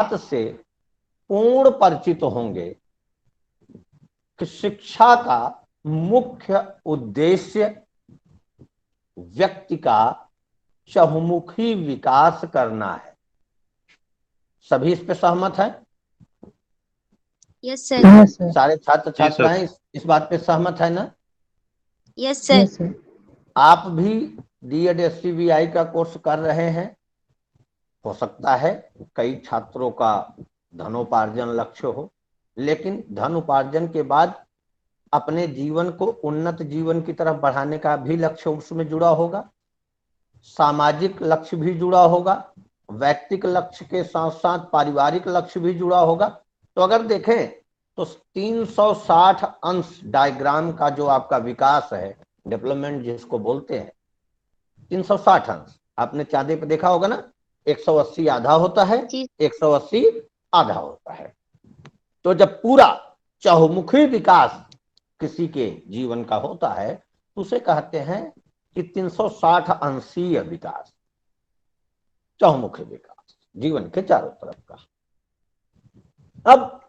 बात से पूर्ण परिचित होंगे कि शिक्षा का मुख्य उद्देश्य व्यक्ति का चहुमुखी विकास करना है। सभी इस पे सहमत है? Yes sir. सारे छात्र जी सर। छात्राएं इस बात पे सहमत है ना? Yes sir. आप भी डीएड एससीबीआई का कोर्स कर रहे हैं। हो सकता है कई छात्रों का धनोपार्जन लक्ष्य हो, लेकिन धन उपार्जन के बाद अपने जीवन को उन्नत जीवन की तरफ बढ़ाने का भी लक्ष्य उसमें जुड़ा होगा, सामाजिक लक्ष्य भी जुड़ा होगा, व्यक्तिगत लक्ष्य के साथ साथ पारिवारिक लक्ष्य भी जुड़ा होगा। तो अगर देखें तो 360 अंश डायग्राम का जो आपका विकास है, डेवलपमेंट जिसको बोलते हैं, 360 अंश आपने चांदे पे देखा होगा ना, 180 आधा होता है, 180 आधा होता है। तो जब पूरा चहुमुखी विकास किसी के जीवन का होता है तो उसे कहते हैं कि 360 अंशीय विकास, चहुमुखी विकास, जीवन के चारों तरफ का। अब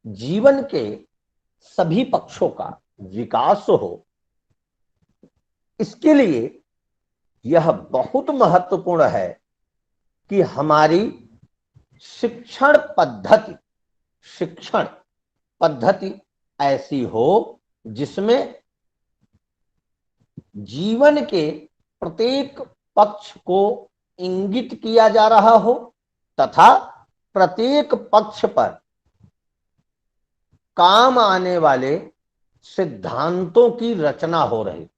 जीवन के सभी पक्षों का विकास हो, इसके लिए यह बहुत महत्वपूर्ण है कि हमारी शिक्षण पद्धति ऐसी हो जिसमें जीवन के प्रत्येक पक्ष को इंगित किया जा रहा हो तथा प्रत्येक पक्ष पर काम आने वाले सिद्धांतों की रचना हो रही।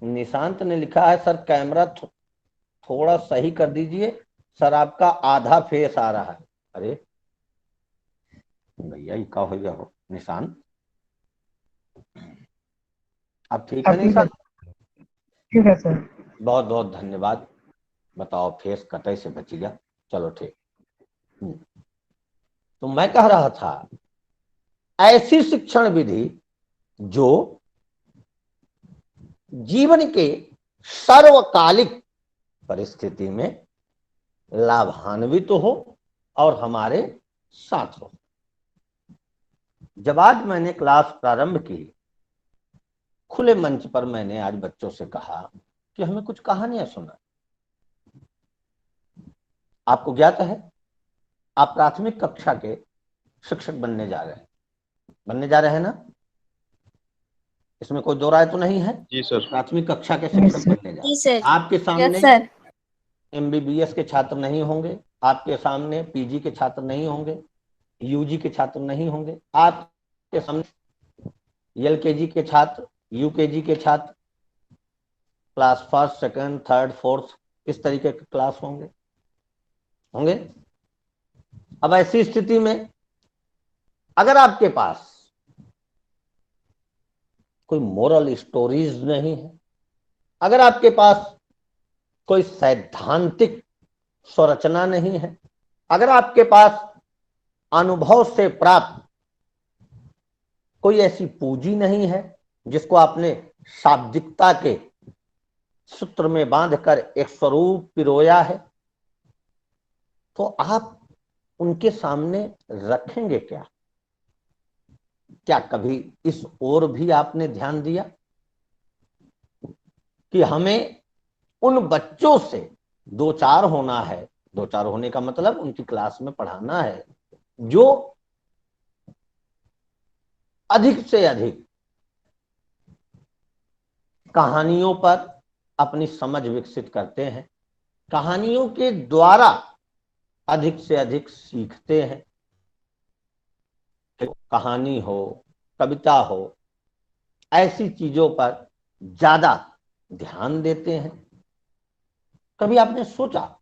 निशांत ने लिखा है सर कैमरा थोड़ा सही कर दीजिए सर, आपका आधा फेस आ रहा है। अरे भैया ये क्या हो गया हो निशांत, अब ठीक है निशांत? ठीक है सर। बहुत बहुत धन्यवाद। बताओ फेस कटे से बच गया, चलो ठीक। तो मैं कह रहा था ऐसी शिक्षण विधि जो जीवन के सर्वकालिक परिस्थिति में लाभान्वित हो और हमारे साथ हो। जब आज मैंने क्लास प्रारंभ की, खुले मंच पर मैंने आज बच्चों से कहा कि हमें कुछ कहानियां सुना। आपको ज्ञात है आप प्राथमिक कक्षा के शिक्षक बनने जा रहे हैं ना? इसमें कोई दो राय तो नहीं है? जी सर। प्राथमिक कक्षा के शिक्षक बनने जा रहे हैं। आपके सामने एमबीबीएस के छात्र नहीं होंगे, आपके सामने पीजी के छात्र नहीं होंगे, यूजी के छात्र नहीं होंगे, आपके सामने एलकेजी के छात्र, यूकेजी के छात्र, class first second third fourth, इस तरीके के क्लास होंगे। अब ऐसी स्थिति में अगर आपके पास कोई मोरल स्टोरीज नहीं है, अगर आपके पास कोई सैद्धांतिक संरचना नहीं है, अगर आपके पास अनुभव से प्राप्त कोई ऐसी पूंजी नहीं है जिसको आपने शाब्दिकता के सूत्र में बांधकर एक स्वरूप पिरोया है, तो आप उनके सामने रखेंगे क्या? क्या कभी इस ओर भी आपने ध्यान दिया कि हमें उन बच्चों से दो चार होना है? दो चार होने का मतलब उनकी क्लास में पढ़ाना है जो अधिक से अधिक कहानियों पर अपनी समझ विकसित करते हैं, कहानियों के द्वारा अधिक से अधिक सीखते हैं। कहानी हो, कविता हो, ऐसी चीजों पर ज्यादा ध्यान देते हैं। कभी आपने सोचा,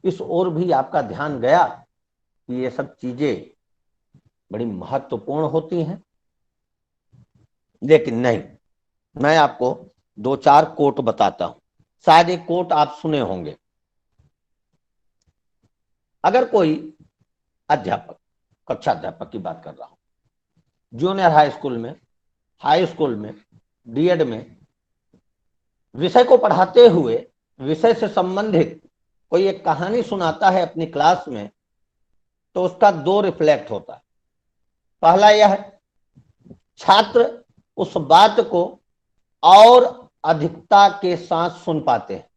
इस ओर भी आपका ध्यान गया कि ये सब चीजें बड़ी महत्वपूर्ण होती हैं? लेकिन नहीं, मैं आपको दो चार कोट बताता हूं, शायद एक कोट आप सुने होंगे। अगर कोई अध्यापक, कक्षा अध्यापक की बात कर रहा हूं, जूनियर हाई स्कूल में, हाई स्कूल में, डीएड में विषय को पढ़ाते हुए विषय से संबंधित कोई एक कहानी सुनाता है अपनी क्लास में, तो उसका दो रिफ्लेक्ट होता है। पहला यह, छात्र उस बात को और अधिकता के साथ सुन पाते हैं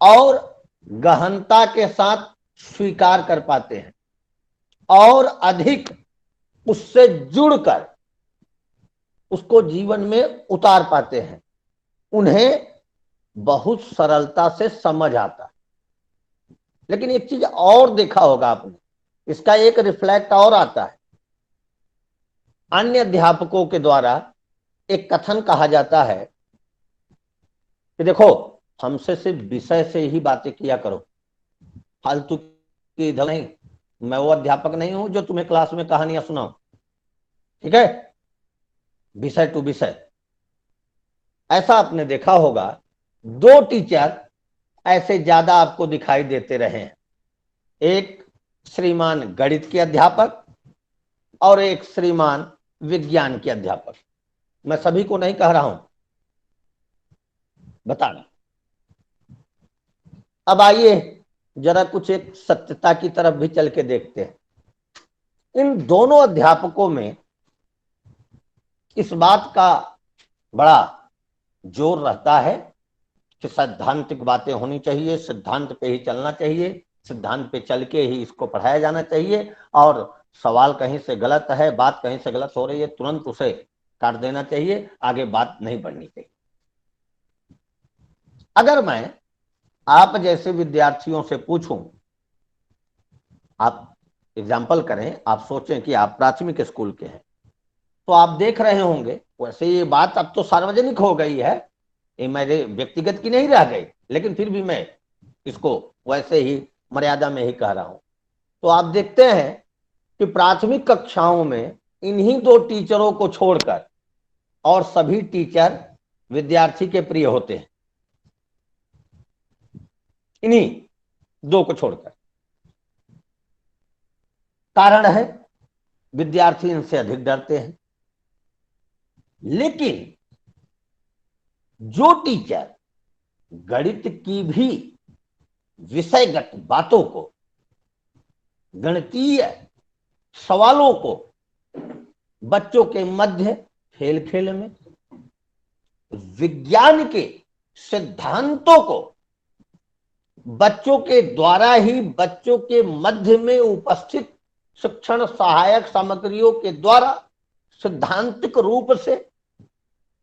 और गहनता के साथ स्वीकार कर पाते हैं और अधिक उससे जुड़कर उसको जीवन में उतार पाते हैं। उन्हें बहुत सरलता से समझ आता है। लेकिन एक चीज और देखा होगा आपने, इसका एक रिफ्लेक्ट और आता है। अन्य अध्यापकों के द्वारा एक कथन कहा जाता है कि देखो, हमसे सिर्फ विषय से ही बातें किया करो, फालतू की इधर नहीं। मैं वो अध्यापक नहीं हूं जो तुम्हें क्लास में कहानियां सुनाऊं, ठीक है, विषय टू विषय। ऐसा आपने देखा होगा, दो टीचर ऐसे ज्यादा आपको दिखाई देते रहे हैं, एक श्रीमान गणित के अध्यापक और एक श्रीमान विज्ञान के अध्यापक। मैं सभी को नहीं कह रहा हूं, बताना। अब आइए जरा कुछ एक सत्यता की तरफ भी चल के देखते हैं। इन दोनों अध्यापकों में इस बात का बड़ा जोर रहता है कि सैद्धांतिक बातें होनी चाहिए, सिद्धांत पे ही चलना चाहिए, सिद्धांत पे चल के ही इसको पढ़ाया जाना चाहिए, और सवाल कहीं से गलत है, बात कहीं से गलत हो रही है, तुरंत उसे काट देना चाहिए, आगे बात नहीं बढ़नी चाहिए। अगर मैं आप जैसे विद्यार्थियों से पूछूं, आप एग्जाम्पल करें, आप सोचें कि आप प्राथमिक स्कूल के हैं, तो आप देख रहे होंगे, वैसे ये बात अब तो सार्वजनिक हो गई है, ये मेरे व्यक्तिगत की नहीं रह गई, लेकिन फिर भी मैं इसको वैसे ही मर्यादा में ही कह रहा हूं। तो आप देखते हैं कि प्राथमिक कक्षाओं में इन्हीं दो टीचरों को छोड़कर और सभी टीचर विद्यार्थी के प्रिय होते हैं, इन्हीं दो को छोड़कर। कारण है, विद्यार्थी इनसे अधिक डरते हैं। लेकिन जो टीचर गणित की भी विषयगत बातों को, गणितीय सवालों को बच्चों के मध्य खेल खेल में, विज्ञान के सिद्धांतों को बच्चों के द्वारा ही बच्चों के मध्य में उपस्थित शिक्षण सहायक सामग्रियों के द्वारा सिद्धांतिक रूप से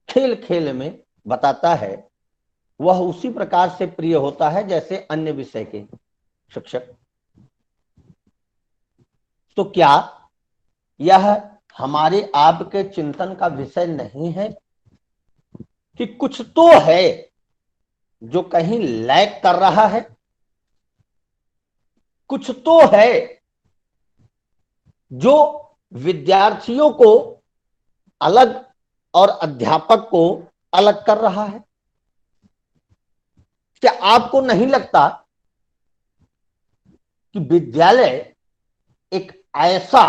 खेल खेल में बताता है, वह उसी प्रकार से प्रिय होता है जैसे अन्य विषय के शिक्षक। तो क्या यह हमारे आपके चिंतन का विषय नहीं है कि कुछ तो है जो कहीं लैग कर रहा है, कुछ तो है जो विद्यार्थियों को अलग और अध्यापक को अलग कर रहा है? क्या आपको नहीं लगता कि विद्यालय एक ऐसा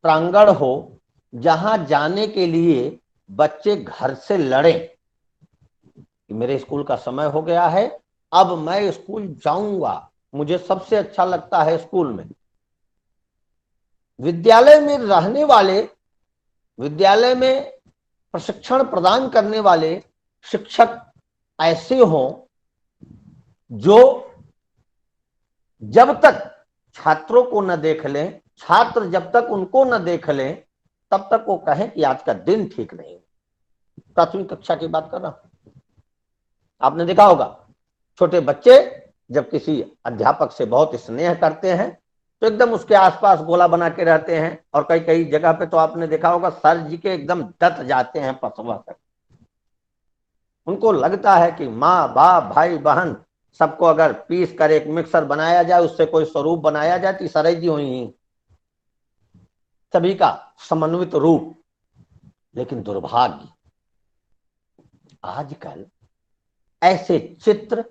प्रांगण हो जहां जाने के लिए बच्चे घर से लड़ें कि मेरे स्कूल का समय हो गया है, अब मैं स्कूल जाऊंगा, मुझे सबसे अच्छा लगता है स्कूल में। विद्यालय में रहने वाले, विद्यालय में प्रशिक्षण प्रदान करने वाले शिक्षक ऐसे हों जो जब तक छात्रों को न देख लें, छात्र जब तक उनको न देख लें, तब तक वो कहें कि आज का दिन ठीक नहीं। प्राथमिक कक्षा की बात कर रहा हूं। आपने देखा होगा, छोटे बच्चे जब किसी अध्यापक से बहुत स्नेह करते हैं तो एकदम उसके आसपास गोला बना के रहते हैं, और कई कई जगह पे तो आपने देखा होगा सर जी के एकदम डट जाते हैं पसवा तक। उनको लगता है कि माँ बाप भाई बहन सबको अगर पीस कर एक मिक्सर बनाया जाए, उससे कोई स्वरूप बनाया जाए तो सर जी हुई सभी का समन्वित रूप। लेकिन दुर्भाग्य, आजकल ऐसे चित्र,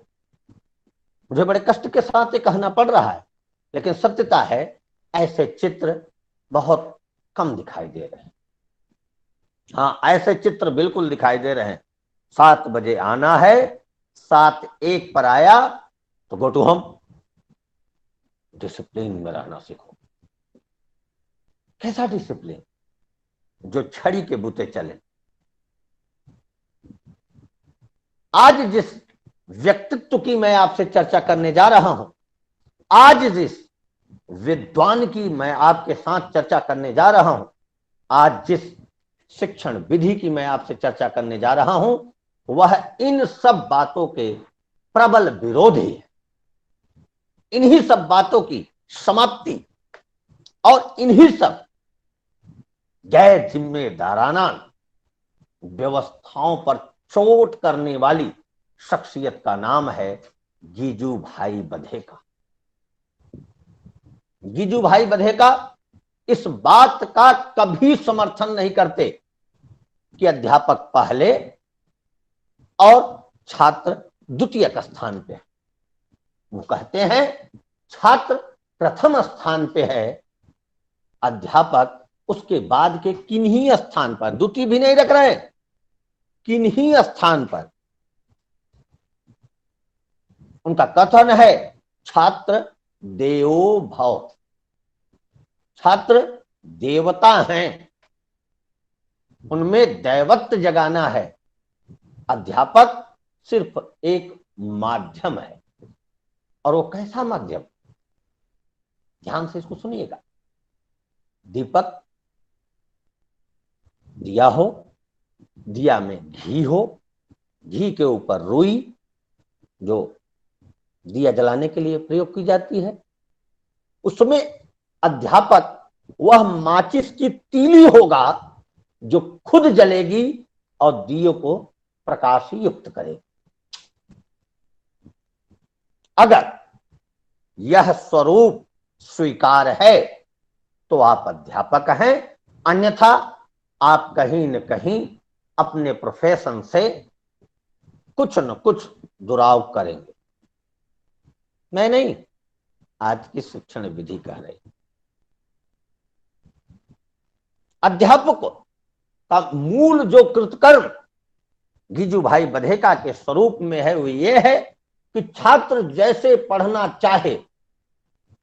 मुझे बड़े कष्ट के साथ ये कहना पड़ रहा है, लेकिन सत्यता है, ऐसे चित्र बहुत कम दिखाई दे रहे हैं। हाँ, ऐसे चित्र बिल्कुल दिखाई दे रहे हैं। 7 बजे आना है, 7:01 पर आया, तो गो टू होम, डिसिप्लिन में रहना सीखो। कैसा डिसिप्लिन? जो छड़ी के बूते चले। आज जिस व्यक्तित्व की मैं आपसे चर्चा करने जा रहा हूं, आज जिस विद्वान की मैं आपके साथ चर्चा करने जा रहा हूं, आज जिस शिक्षण विधि की मैं आपसे चर्चा करने जा रहा हूं, वह इन सब बातों के प्रबल विरोधी है। इन्हीं सब बातों की समाप्ति और इन्हीं सब गैर जिम्मेदाराना व्यवस्थाओं पर चोट करने वाली शख्सियत का नाम है गीजू भाई बधेका। गीजू भाई बधेका इस बात का कभी समर्थन नहीं करते कि अध्यापक पहले और छात्र द्वितीयक स्थान पे है। वो कहते हैं छात्र प्रथम स्थान पे है, अध्यापक उसके बाद के किन्हीं स्थान पर, द्वितीय भी नहीं रख रहे, किन्हीं स्थान पर। उनका कथन है छात्र देवो भव, छात्र देवता हैं, उनमें दैवत्व जगाना है, अध्यापक सिर्फ एक माध्यम है। और वो कैसा माध्यम? ध्यान से इसको सुनिएगा। दीपक, दिया हो, दिया में घी हो, घी के ऊपर रुई जो दिया जलाने के लिए प्रयोग की जाती है, उसमें अध्यापक वह माचिस की तीली होगा जो खुद जलेगी और दियो को प्रकाश युक्त करेगी। अगर यह स्वरूप स्वीकार है तो आप अध्यापक हैं, अन्यथा आप कहीं न कहीं अपने प्रोफेशन से कुछ न कुछ दुराव करेंगे। मैं नहीं, आज की शिक्षण विधि कह रही। अध्यापक का मूल जो कृतकर्म गीजू भाई बधेका के स्वरूप में है वो ये है कि छात्र जैसे पढ़ना चाहे,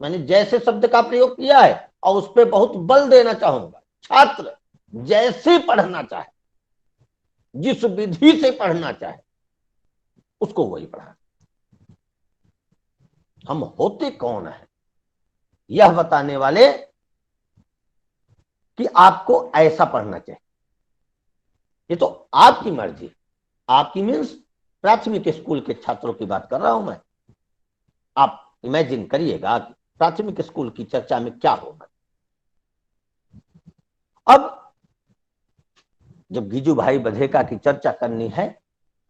मैंने जैसे शब्द का प्रयोग किया है और उस पर बहुत बल देना चाहूंगा, छात्र जैसे पढ़ना चाहे, जिस विधि से पढ़ना चाहे, उसको वही पढ़ा। हम होते कौन है यह बताने वाले कि आपको ऐसा पढ़ना चाहिए। ये तो आपकी मर्जी, आपकी मीन्स प्राथमिक स्कूल के छात्रों की बात कर रहा हूं मैं। आप इमेजिन करिएगा प्राथमिक स्कूल की चर्चा में क्या होगा। अब जब गीजू भाई बधेका की चर्चा करनी है,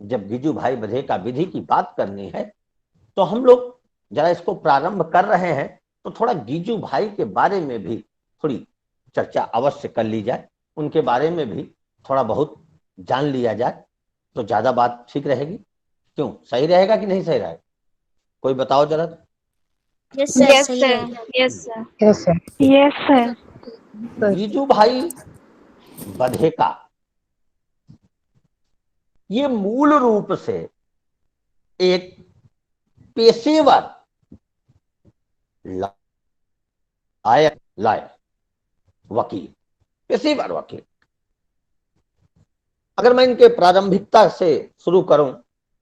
जब गीजू भाई बधेका विधि की बात करनी है, तो हम लोग जरा इसको प्रारंभ कर रहे हैं तो थोड़ा गीजू भाई के बारे में भी थोड़ी चर्चा अवश्य कर ली जाए, उनके बारे में भी थोड़ा बहुत जान लिया जाए तो ज्यादा बात ठीक रहेगी। क्यों, सही रहेगा कि नहीं सही रहेगा? कोई बताओ जरा। यस सर, यस सही सर, है। Yes sir, yes sir, yes sir, Giju Bhai Badheka ये मूल रूप से एक पेशेवर लायक वकील, पेशेवर वकील। अगर मैं इनके प्रारंभिकता से शुरू करूं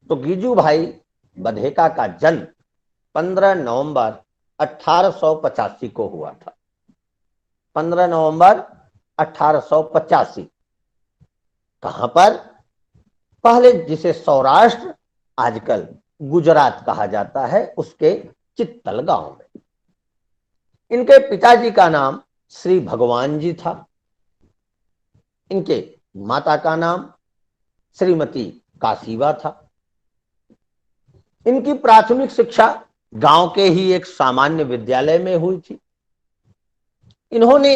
तो गीजू भाई बधेका का जन्म 15 नवंबर 1885 को हुआ था। 15 नवंबर 1885। कहां पर? पहले जिसे सौराष्ट्र, आजकल गुजरात कहा जाता है, उसके चित्तल गांव में। इनके पिताजी का नाम श्री भगवान जी था। इनके माता का नाम श्रीमती काशीबा था। इनकी प्राथमिक शिक्षा गांव के ही एक सामान्य विद्यालय में हुई थी। इन्होंने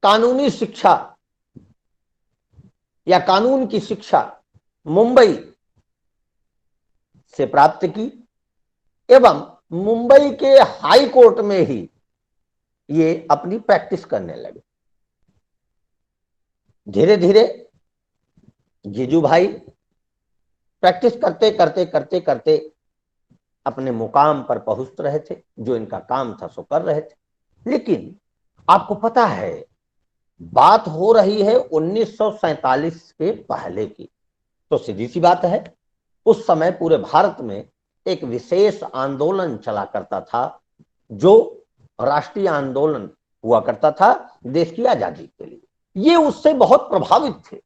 कानूनी शिक्षा या कानून की शिक्षा मुंबई से प्राप्त की एवं मुंबई के हाई कोर्ट में ही ये अपनी प्रैक्टिस करने लगे। धीरे धीरे गीजू भाई प्रैक्टिस करते करते करते करते अपने मुकाम पर पहुंच रहे थे, जो इनका काम था सो कर रहे थे। लेकिन आपको पता है, बात हो रही है 1947 के पहले की, तो सीधी सी बात है, उस समय पूरे भारत में एक विशेष आंदोलन चला करता था, जो राष्ट्रीय आंदोलन हुआ करता था देश की आजादी के लिए। ये उससे बहुत प्रभावित थे,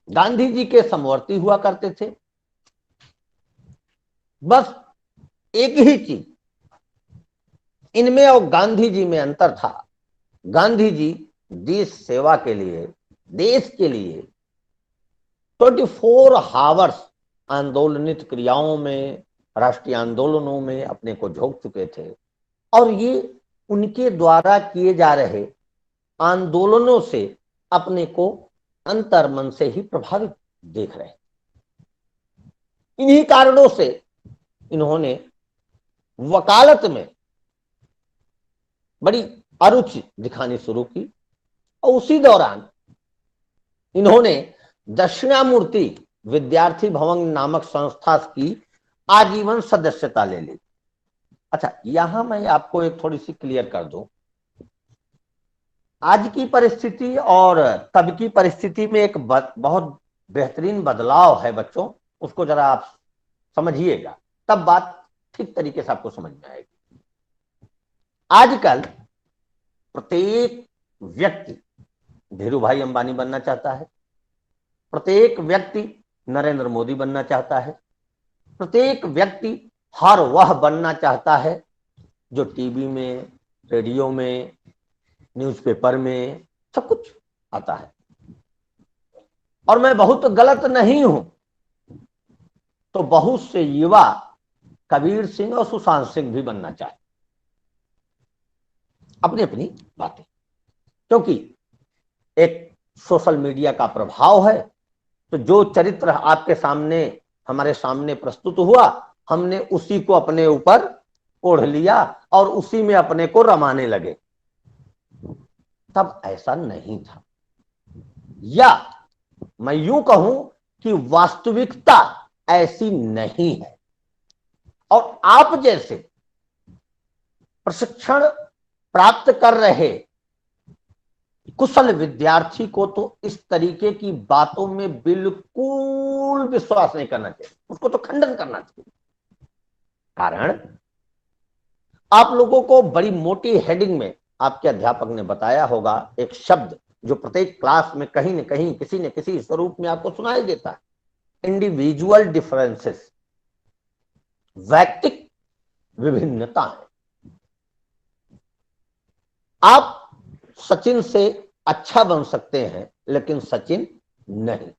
गांधी जी के समवर्ती हुआ करते थे। बस एक ही चीज इनमें और गांधी जी में अंतर था। गांधी जी देश सेवा के लिए, देश के लिए 24 आवर्स आंदोलनित क्रियाओं में, राष्ट्रीय आंदोलनों में अपने को झोंक चुके थे, और ये उनके द्वारा किए जा रहे आंदोलनों से अपने को अंतर्मन से ही प्रभावित देख रहे। इन्हीं कारणों से इन्होंने वकालत में बड़ी अरुचि दिखानी शुरू की, और उसी दौरान इन्होंने दक्षिणामूर्ति विद्यार्थी भवन नामक संस्था की आजीवन सदस्यता ले ली। अच्छा, यहां मैं आपको एक थोड़ी सी क्लियर कर दूं, आज की परिस्थिति और तब की परिस्थिति में एक बहुत बेहतरीन बदलाव है बच्चों, उसको जरा आप समझिएगा, तब बात ठीक तरीके से आपको समझ में आएगी। आजकल प्रत्येक व्यक्ति धीरू भाई अंबानी बनना चाहता है, प्रत्येक व्यक्ति नरेंद्र मोदी बनना चाहता है, प्रत्येक व्यक्ति हर वह बनना चाहता है जो टीवी में, रेडियो में, न्यूज़पेपर में सब कुछ आता है। और मैं बहुत गलत नहीं हूं तो बहुत से युवा कबीर सिंह और सुशांत सिंह भी बनना चाहे, अपनी अपनी बातें, क्योंकि एक सोशल मीडिया का प्रभाव है। तो जो चरित्र आपके सामने, हमारे सामने प्रस्तुत हुआ, हमने उसी को अपने ऊपर ओढ़ लिया और उसी में अपने को रमाने लगे। तब ऐसा नहीं था, या मैं यूं कहूं कि वास्तविकता ऐसी नहीं है। और आप जैसे प्रशिक्षण प्राप्त कर रहे कुशल विद्यार्थी को तो इस तरीके की बातों में बिल्कुल विश्वास नहीं करना चाहिए, उसको तो खंडन करना चाहिए। कारण आप लोगों को बड़ी मोटी हेडिंग में आपके अध्यापक ने बताया होगा एक शब्द जो प्रत्येक क्लास में कहीं न कहीं किसी न किसी स्वरूप में आपको सुनाई देता है, इंडिविजुअल डिफरेंसेस, व्यक्तिक विभिन्नता है। आप सचिन से अच्छा बन सकते हैं लेकिन सचिन नहीं।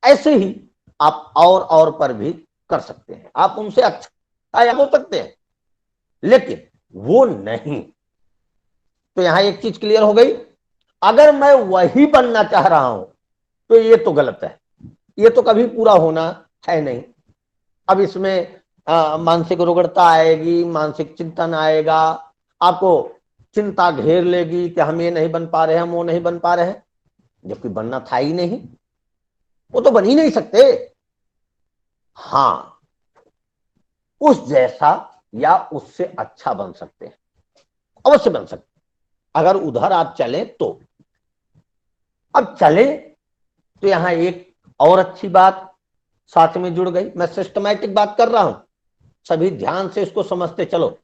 ऐसे ही आप और पर भी कर सकते हैं, आप उनसे अच्छा हो सकते हैं लेकिन वो नहीं। तो यहां एक चीज क्लियर हो गई, अगर मैं वही बनना चाह रहा हूं तो ये तो गलत है, ये तो कभी पूरा होना है नहीं। अब इसमें मानसिक रुग्णता आएगी, मानसिक चिंतन आएगा, आपको चिंता घेर लेगी कि हम ये नहीं बन पा रहे हैं, हम वो नहीं बन पा रहे हैं, जबकि बनना था ही नहीं, वो तो बन ही नहीं सकते। हाँ, उस जैसा या उससे अच्छा बन सकते हैं, अवश्य बन सकते हैं, अगर उधर आप चले तो। अब चले तो यहां एक और अच्छी बात साथ में जुड़ गई, मैं सिस्टमैटिक बात कर रहा हूं, सभी ध्यान से इसको समझते चलो।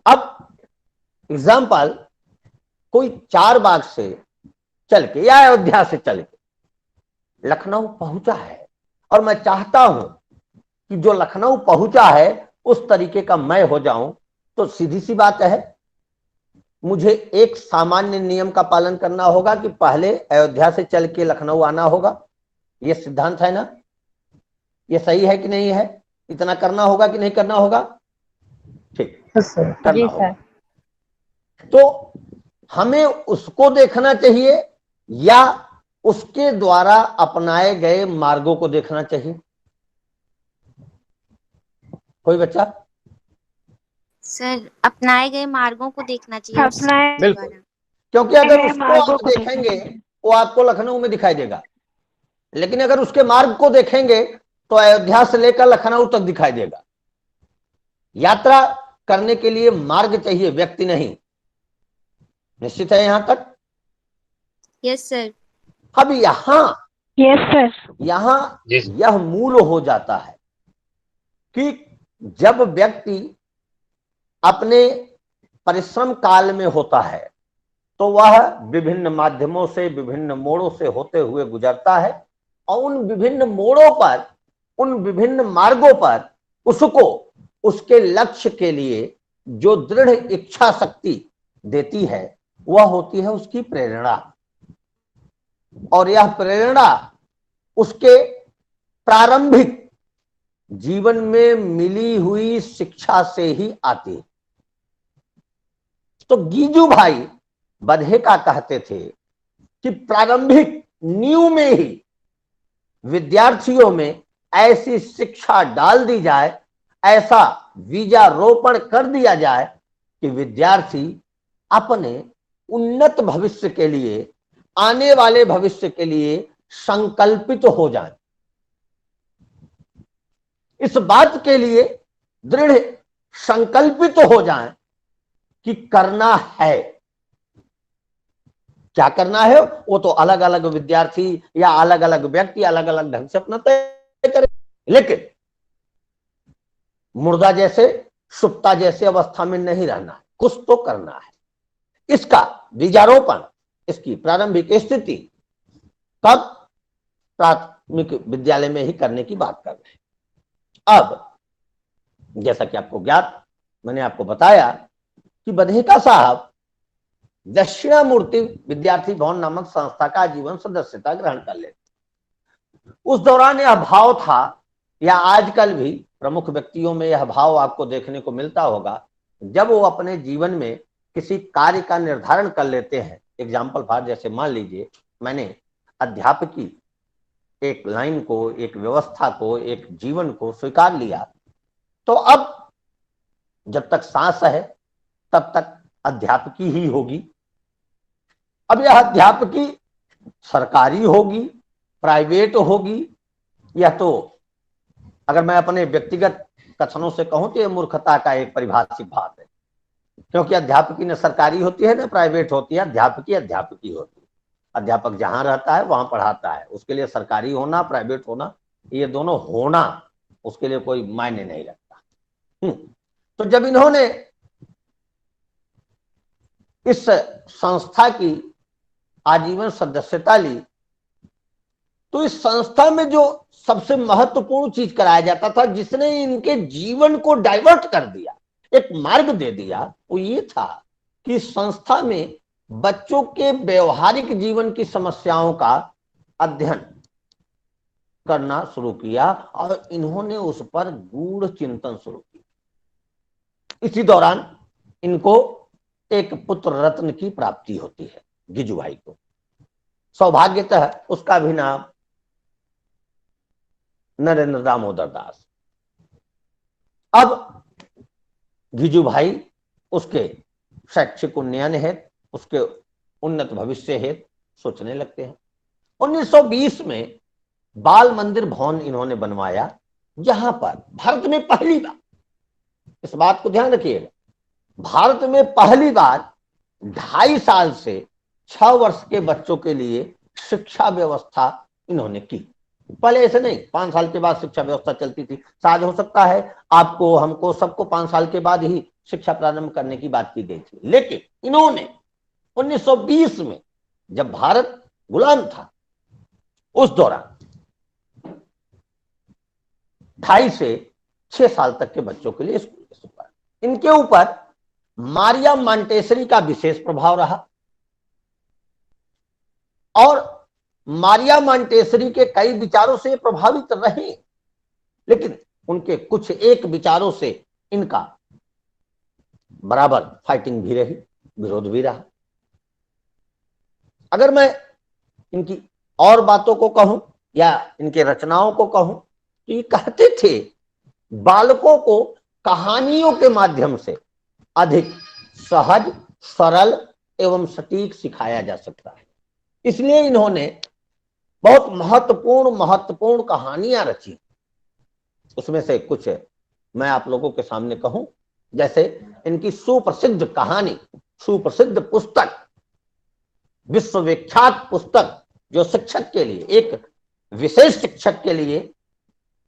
अब एग्जाम्पल, कोई 4 बाग से चल के या अयोध्या से चल के लखनऊ पहुंचा है, और मैं चाहता हूं कि जो लखनऊ पहुंचा है उस तरीके का मैं हो जाऊं, तो सीधी सी बात है, मुझे एक सामान्य नियम का पालन करना होगा कि पहले अयोध्या से चल के लखनऊ आना होगा। यह सिद्धांत है ना, यह सही है कि नहीं है? इतना करना होगा कि नहीं करना होगा? ठीक, करना होगा। तो हमें उसको देखना चाहिए या उसके द्वारा अपनाए गए मार्गों को देखना चाहिए? कोई बच्चा? सर, अपनाए गए मार्गों को देखना चाहिए उसके बिल्कुल, द्वारा। क्योंकि अगर उसको आप देखेंगे वो आपको लखनऊ में दिखाई देगा, लेकिन अगर उसके मार्ग को देखेंगे तो अयोध्या से लेकर लखनऊ तक दिखाई देगा। यात्रा करने के लिए मार्ग चाहिए, व्यक्ति नहीं। निश्चित है यहां तक? Yes sir. अब यहां यस सर। यहां यह मूल हो जाता है कि जब व्यक्ति अपने परिश्रम काल में होता है तो वह विभिन्न माध्यमों से, विभिन्न मोड़ों से होते हुए गुजरता है, और उन विभिन्न मोड़ों पर, उन विभिन्न मार्गों पर उसको उसके लक्ष्य के लिए जो दृढ़ इच्छा शक्ति देती है वह होती है उसकी प्रेरणा। और यह प्रेरणा उसके प्रारंभिक जीवन में मिली हुई शिक्षा से ही आती है। तो गीजू भाई बधेका कहते थे कि प्रारंभिक नींव में ही विद्यार्थियों में ऐसी शिक्षा डाल दी जाए, ऐसा बीजारोपण कर दिया जाए कि विद्यार्थी अपने उन्नत भविष्य के लिए, आने वाले भविष्य के लिए संकल्पित हो जाए, इस बात के लिए दृढ़ संकल्पित हो जाए कि करना है। क्या करना है वो तो अलग अलग विद्यार्थी या अलग अलग व्यक्ति अलग अलग ढंग से अपना तय करे, लेकिन मुर्दा जैसे, सुप्ता जैसे अवस्था में नहीं रहना है, कुछ तो करना है। इसका बीजारोपण, इसकी प्रारंभिक स्थिति कब? प्राथमिक विद्यालय में ही करने की बात कर रहे हैं। अब जैसा कि आपको ज्ञात, मैंने आपको बताया कि बधेका साहब दक्षिणामूर्ति विद्यार्थी भवन नामक संस्था का जीवन सदस्यता ग्रहण कर लेते। उस दौरान यह भाव था, या आजकल भी प्रमुख व्यक्तियों में यह भाव आपको देखने को मिलता होगा, जब वो अपने जीवन में किसी कार्य का निर्धारण कर लेते हैं। एग्जाम्पल फॉर, जैसे मान लीजिए मैंने अध्यापकी एक लाइन को, एक व्यवस्था को, एक जीवन को स्वीकार लिया, तो अब जब तक सांस है तब तक अध्यापकी ही होगी। अब यह अध्यापकी सरकारी होगी, प्राइवेट होगी, यह तो अगर मैं अपने व्यक्तिगत कथनों से कहूं तो यह मूर्खता का एक परिभाषित बात है, क्योंकि अध्यापकी न सरकारी होती है न प्राइवेट होती है, अध्यापकी अध्यापकी होती है। अध्यापक जहां रहता है वहां पढ़ाता है, उसके लिए सरकारी होना, प्राइवेट होना, ये दोनों होना उसके लिए कोई मायने नहीं रखता। तो जब इन्होंने इस संस्था की आजीवन सदस्यता ली, तो इस संस्था में जो सबसे महत्वपूर्ण चीज कराया जाता था, जिसने इनके जीवन को डाइवर्ट कर दिया, एक मार्ग दे दिया, वो ये था कि संस्था में बच्चों के व्यवहारिक जीवन की समस्याओं का अध्ययन करना शुरू किया और इन्होंने उस पर गूढ़ चिंतन शुरू किया। इसी दौरान इनको एक पुत्र रत्न की प्राप्ति होती है, गिजू भाई को। सौभाग्यतः उसका भी नाम नरेंद्र दामोदर दास। अब गिजू भाई उसके शैक्षिक उन्नयन हेतु, उसके उन्नत भविष्य हेतु सोचने लगते हैं। 1920 में बाल मंदिर भवन इन्होंने बनवाया, जहां पर भारत में पहली बार, इस बात को ध्यान रखिएगा, भारत में पहली बार 2.5 साल से 6 वर्ष के बच्चों के लिए शिक्षा व्यवस्था इन्होंने की। पहले ऐसे नहीं, 5 साल के बाद शिक्षा व्यवस्था चलती थी। शायद हो सकता है आपको, हमको, सबको 5 साल के बाद ही शिक्षा प्रारंभ करने की बात की गई थी, लेकिन इन्होंने 1920 में, जब भारत गुलाम था, उस दौरान 2.5 से 6 साल तक के बच्चों के लिए स्कूल। इनके ऊपर मारिया मांटेसरी का विशेष प्रभाव रहा और मारिया मांटेसरी के कई विचारों से प्रभावित रहे, लेकिन उनके कुछ एक विचारों से इनका बराबर फाइटिंग भी रही, विरोध भी रहा। अगर मैं इनकी और बातों को कहूं या इनके रचनाओं को कहूं तो ये कहते थे बालकों को कहानियों के माध्यम से अधिक सहज, सरल एवं सटीक सिखाया जा सकता है। इसलिए इन्होंने बहुत महत्वपूर्ण कहानियां रची उसमें से कुछ मैं आप लोगों के सामने कहूं। जैसे इनकी सुप्रसिद्ध कहानी, सुप्रसिद्ध पुस्तक, विश्वविख्यात पुस्तक, जो शिक्षक के लिए, एक विशेष शिक्षक के लिए,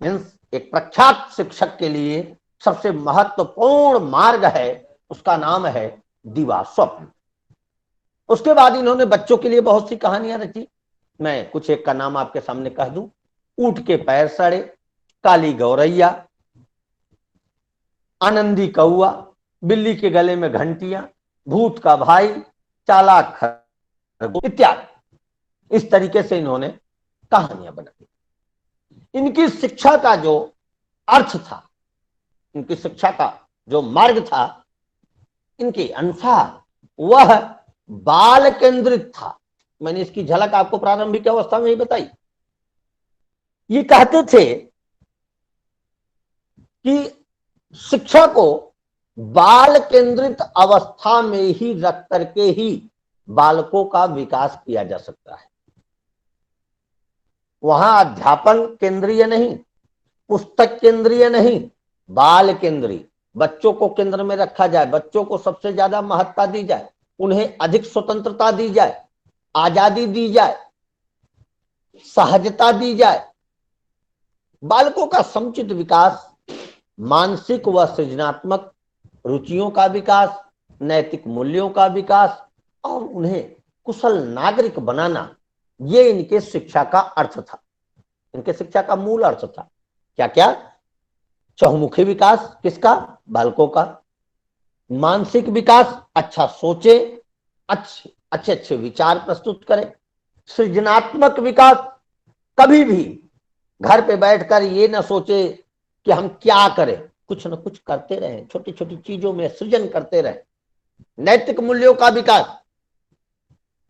मीन्स एक प्रख्यात शिक्षक के लिए सबसे महत्वपूर्ण मार्ग है, उसका नाम है दिवा स्वप्न। उसके बाद इन्होंने बच्चों के लिए बहुत सी कहानियां रची। मैं कुछ एक का नाम आपके सामने कह दूं। ऊंट के पैर सड़े, काली गौरैया, आनंदी कौआ, बिल्ली के गले में घंटियां, भूत का भाई, चालाक खरगोश इत्यादि। इस तरीके से इन्होंने कहानियां बनाई। इनकी शिक्षा का जो अर्थ था, इनकी शिक्षा का जो मार्ग था, इनके अनुसार वह बाल केंद्रित था। मैंने इसकी झलक आपको प्रारंभिक अवस्था में ही बताई। ये कहते थे कि शिक्षा को बाल केंद्रित अवस्था में ही रख करके ही बालकों का विकास किया जा सकता है। वहां अध्यापन केंद्रीय नहीं, पुस्तक केंद्रीय नहीं, बाल केंद्रीय। बच्चों को केंद्र में रखा जाए, बच्चों को सबसे ज्यादा महत्ता दी जाए, उन्हें अधिक स्वतंत्रता दी जाए, आजादी दी जाए, सहजता दी जाए। बालकों का समुचित विकास, मानसिक व सृजनात्मक रुचियों का विकास, नैतिक मूल्यों का विकास और उन्हें कुशल नागरिक बनाना, ये इनके शिक्षा का अर्थ था। इनके शिक्षा का मूल अर्थ था क्या क्या? चहुमुखी विकास किसका? बालकों का। मानसिक विकास, अच्छा सोचे, अच्छे अच्छे अच्छे विचार प्रस्तुत करें। सृजनात्मक विकास, कभी भी घर पे बैठकर ये ना सोचे कि हम क्या करें, कुछ ना कुछ करते रहें, छोटी छोटी चीजों में सृजन करते रहें। नैतिक मूल्यों का विकास,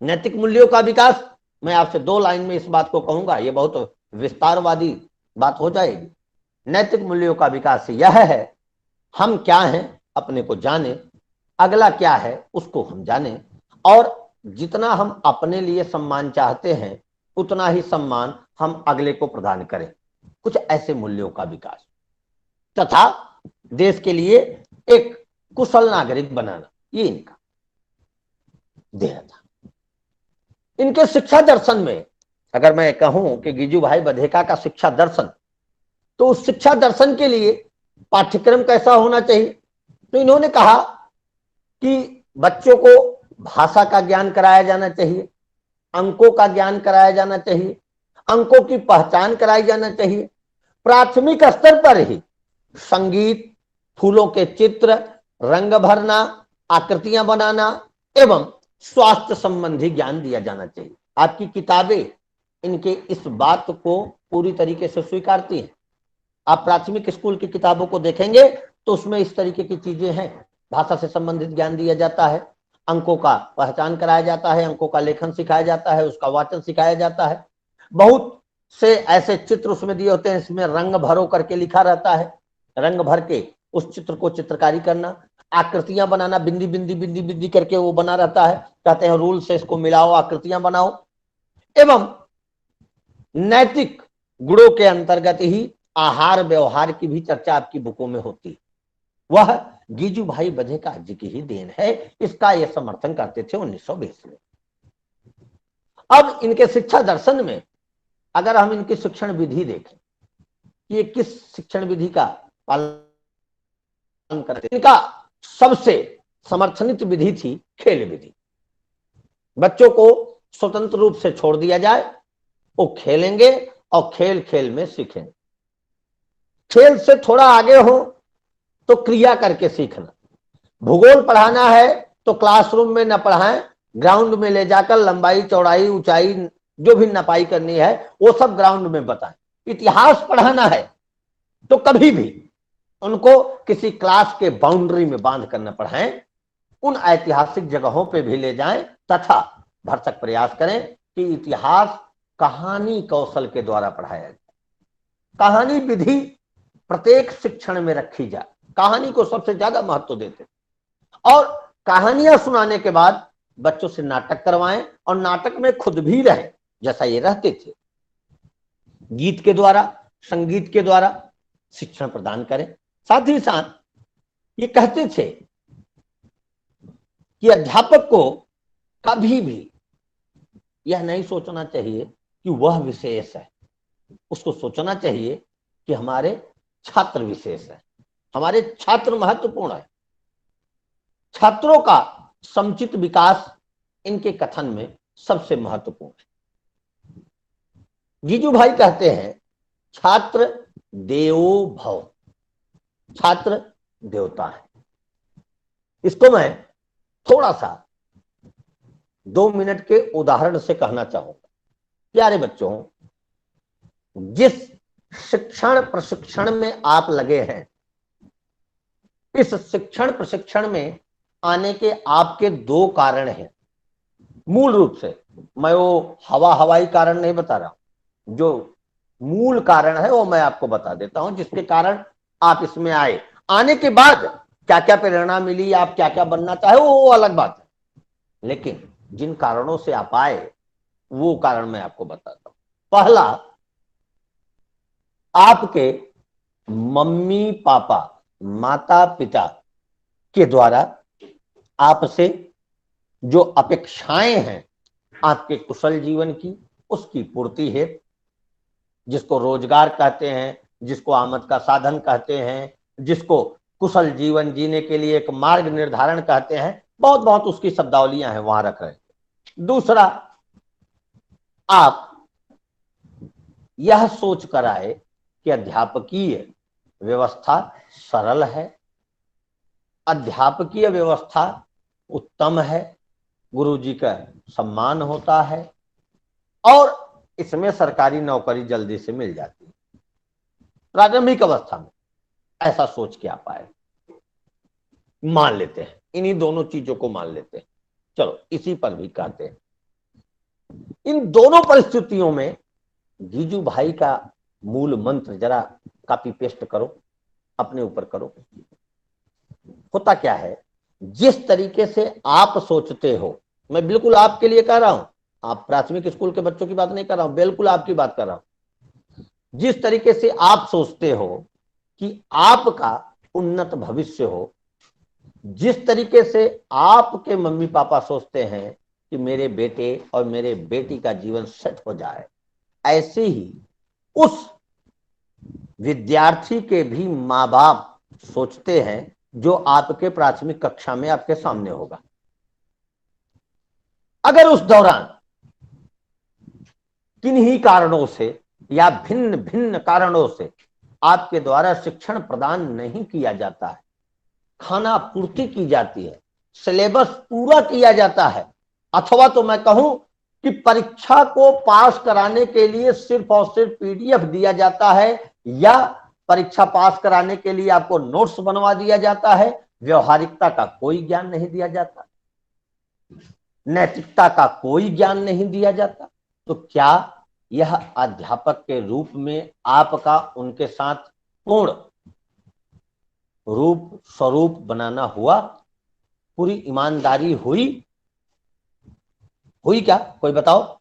नैतिक मूल्यों का विकास, मैं आपसे 2 लाइन में इस बात को कहूंगा, ये बहुत विस्तारवादी बात हो जाएगी। नैतिक मूल्यों का विकास यह है, हम क्या हैं अपने को जाने, अगला क्या है उसको हम जाने, और जितना हम अपने लिए सम्मान चाहते हैं उतना ही सम्मान हम अगले को प्रदान करें। कुछ ऐसे मूल्यों का विकास तथा देश के लिए एक कुशल नागरिक बनाना, ये इनका ध्येय था। इनके शिक्षा दर्शन में अगर मैं कहूं कि गिजुभाई बधेका का शिक्षा दर्शन, तो उस शिक्षा दर्शन के लिए पाठ्यक्रम कैसा होना चाहिए? तो इन्होंने कहा कि बच्चों को भाषा का ज्ञान कराया जाना चाहिए, अंकों का ज्ञान कराया जाना चाहिए, अंकों की पहचान कराई जाना चाहिए। प्राथमिक स्तर पर ही संगीत, फूलों के चित्र, रंग भरना, आकृतियां बनाना एवं स्वास्थ्य संबंधी ज्ञान दिया जाना चाहिए। आपकी किताबें इनके इस बात को पूरी तरीके से स्वीकारती हैं। आप प्राथमिक स्कूल की किताबों को देखेंगे तो उसमें इस तरीके की चीजें हैं। भाषा से संबंधित ज्ञान दिया जाता है, अंकों का पहचान कराया जाता है, अंकों का लेखन सिखाया जाता है, उसका वाचन सिखाया जाता है। बहुत से ऐसे चित्र उसमें दिए होते हैं, इसमें रंग भरो करके लिखा रहता है, रंग भर के उस चित्र को चित्रकारी करना, आकृतियां बनाना, बिंदी बिंदी बिंदी बिंदी करके वो बना रहता है, कहते हैं रूल से इसको मिलाओ, आकृतियां बनाओ। एवं नैतिक गुणों के अंतर्गत ही आहार व्यवहार की भी चर्चा आपकी बुकों में होती है। वह गिजुभाई बधेका जी की ही देन है। इसका यह समर्थन करते थे 1920 में। अब इनके शिक्षा दर्शन में अगर हम इनकी शिक्षण विधि देखें, ये किस शिक्षण विधि का पालन करते, इनका सबसे समर्थनित विधि थी खेल विधि। बच्चों को स्वतंत्र रूप से छोड़ दिया जाए, वो खेलेंगे और खेल खेल में सीखेंगे। खेल से थोड़ा आगे हो तो क्रिया करके सीखना। भूगोल पढ़ाना है तो क्लासरूम में न पढ़ाएं, ग्राउंड में ले जाकर लंबाई चौड़ाई ऊंचाई जो भी नपाई करनी है वो सब ग्राउंड में बताएं। इतिहास पढ़ाना है तो कभी भी उनको किसी क्लास के बाउंड्री में बांध कर न पढ़ाएं, उन ऐतिहासिक जगहों पे भी ले जाएं तथा भरसक प्रयास करें कि इतिहास कहानी कौशल के द्वारा पढ़ाया जाए। कहानी विधि प्रत्येक शिक्षण में रखी जाए, कहानी को सबसे ज्यादा महत्व देते और कहानियां सुनाने के बाद बच्चों से नाटक करवाएं और नाटक में खुद भी रहें जैसा ये रहते थे। गीत के द्वारा, संगीत के द्वारा शिक्षण प्रदान करें। साथ ही साथ ये कहते थे कि अध्यापक को कभी भी यह नहीं सोचना चाहिए कि वह विशेष है, उसको सोचना चाहिए कि हमारे छात्र विशेष है, हमारे छात्र महत्वपूर्ण है। छात्रों का समुचित विकास इनके कथन में सबसे महत्वपूर्ण है। जीजू भाई कहते हैं छात्र देवो भव, छात्र देवता है। इसको मैं थोड़ा सा 2 मिनट के उदाहरण से कहना चाहूंगा। प्यारे बच्चों, जिस शिक्षण प्रशिक्षण में आप लगे हैं, इस शिक्षण प्रशिक्षण में आने के आपके 2 कारण हैं। मूल रूप से मैं वो हवाई कारण नहीं बता रहा हूं, जो मूल कारण है वो मैं आपको बता देता हूं, जिसके कारण आप इसमें आए। आने के बाद क्या क्या प्रेरणा मिली, आप क्या क्या बनना चाहे, वो अलग बात है, लेकिन जिन कारणों से आप आए वो कारण मैं आपको बताता हूं। पहला, आपके मम्मी पापा, माता पिता के द्वारा आपसे जो अपेक्षाएं हैं आपके कुशल जीवन की, उसकी पूर्ति है। जिसको रोजगार कहते हैं, जिसको आमद का साधन कहते हैं, जिसको कुशल जीवन जीने के लिए एक मार्ग निर्धारण कहते हैं, बहुत बहुत उसकी शब्दावलियां हैं, वहां रख रहे हैं। दूसरा, आप यह सोच कर आए कि अध्यापकीय व्यवस्था सरल है, अध्यापकीय व्यवस्था उत्तम है, गुरुजी का सम्मान होता है और इसमें सरकारी नौकरी जल्दी से मिल जाती है। प्रारंभिक अवस्था में ऐसा सोच के आप आए, मान लेते हैं, इन्हीं दोनों चीजों को मान लेते हैं। चलो इसी पर भी कहते हैं, इन दोनों परिस्थितियों में जीजू भाई का मूल मंत्र जरा कॉपी पेस्ट करो, अपने ऊपर करो। होता क्या है, जिस तरीके से आप सोचते हो, मैं बिल्कुल आपके लिए कह रहा हूं, आप प्राथमिक स्कूल के बच्चों की बात नहीं कर रहा हूं, बिल्कुल आपकी बात कर रहा हूं। जिस तरीके से आप सोचते हो कि आपका उन्नत भविष्य हो, जिस तरीके से आपके मम्मी पापा सोचते हैं कि मेरे बेटे और मेरे बेटी का जीवन सेट हो जाए, ऐसे ही उस विद्यार्थी के भी माँ बाप सोचते हैं जो आपके प्राथमिक कक्षा में आपके सामने होगा। अगर उस दौरान किन्हीं कारणों से या भिन्न भिन्न कारणों से आपके द्वारा शिक्षण प्रदान नहीं किया जाता है, खाना पूर्ति की जाती है, सिलेबस पूरा किया जाता है, अथवा तो मैं कहूं कि परीक्षा को पास कराने के लिए सिर्फ और सिर्फ पीडीएफ दिया जाता है, या परीक्षा पास कराने के लिए आपको नोट्स बनवा दिया जाता है, व्यवहारिकता का कोई ज्ञान नहीं दिया जाता, नैतिकता का कोई ज्ञान नहीं दिया जाता, तो क्या यह अध्यापक के रूप में आपका उनके साथ पूर्ण रूप स्वरूप बनाना हुआ? पूरी ईमानदारी हुई क्या? कोई बताओ।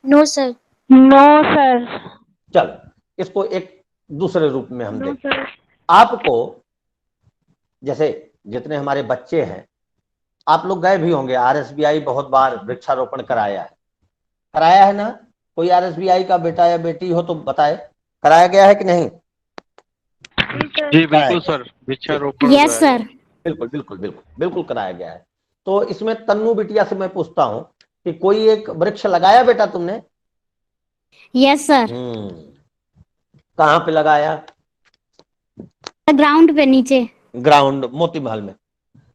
No sir. No sir. चलो इसको एक दूसरे रूप में हम देखते हैं। आपको जैसे जितने हमारे बच्चे हैं, आप लोग गए भी होंगे, आरएसबीआई बहुत बार वृक्षारोपण कराया है ना? कोई आरएसबीआई का बेटा या बेटी हो तो बताए, कराया गया है कि नहीं? जी बिल्कुल सर, वृक्षारोपण यस सर। बिल्कुल बिल्कुल बिल्कुल बिल्कुल कराया गया है। तो इसमें तन्नू बिटिया से मैं पूछता हूं कि कोई एक वृक्ष लगाया बेटा तुमने? Yes sir. कहाँ पे लगाया? ग्राउंड पे नीचे। ग्राउंड, मोती महल में।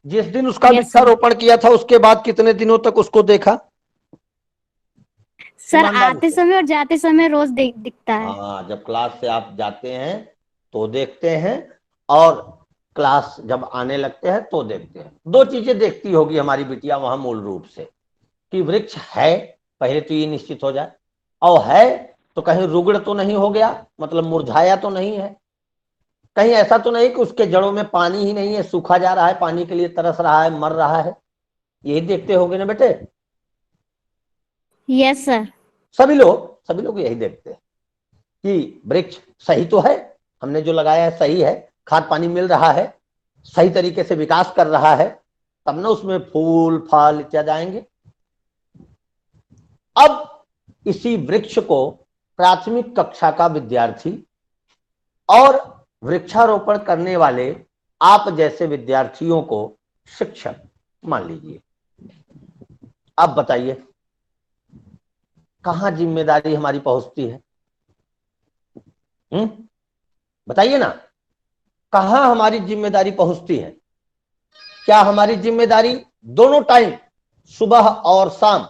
जिस दिन उसका वृक्षारोपण किया था उसके बाद कितने दिनों तक उसको देखा? सर आते समय और जाते समय रोज दिखता है। हाँ, जब क्लास से आप जाते हैं तो देखते हैं, और क्लास जब आने लगते हैं तो देखते हैं। 2 चीजें देखती होगी हमारी बिटिया वहां मूल रूप से, कि वृक्ष है, पहले तो ये निश्चित हो जाए, और है तो कहीं रुगड़ तो नहीं हो गया, मतलब मुरझाया तो नहीं है, कहीं ऐसा तो नहीं कि उसके जड़ों में पानी ही नहीं है, सूखा जा रहा है, पानी के लिए तरस रहा है, मर रहा है। यही देखते होगे ना बेटे? Yes sir. सभी लोग यही देखते हैं। कि वृक्ष सही तो है, हमने जो लगाया है सही है, खाद पानी मिल रहा है, सही तरीके से विकास कर रहा है, तब ना उसमें फूल फल इत्यादि आएंगे। अब इसी वृक्ष को प्राथमिक कक्षा का विद्यार्थी और वृक्षारोपण करने वाले आप जैसे विद्यार्थियों को शिक्षक मान लीजिए। अब बताइए कहां जिम्मेदारी हमारी पहुंचती है? बताइए ना, कहां हमारी जिम्मेदारी पहुंचती है? क्या हमारी जिम्मेदारी दोनों टाइम सुबह और शाम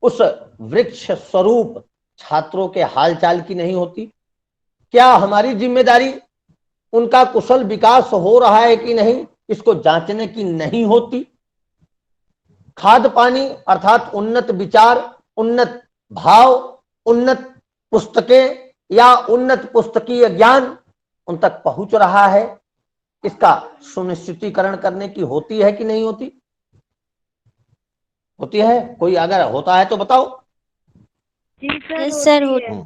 उस वृक्ष स्वरूप छात्रों के हालचाल की नहीं होती? क्या हमारी जिम्मेदारी उनका कुशल विकास हो रहा है कि नहीं इसको जांचने की नहीं होती? खाद पानी अर्थात उन्नत विचार, उन्नत भाव, उन्नत पुस्तकें या उन्नत पुस्तकीय ज्ञान उन तक पहुंच रहा है, इसका सुनिश्चितीकरण करने की होती है कि नहीं होती? होती है? कोई अगर होता है तो बताओ। जी सर होती है।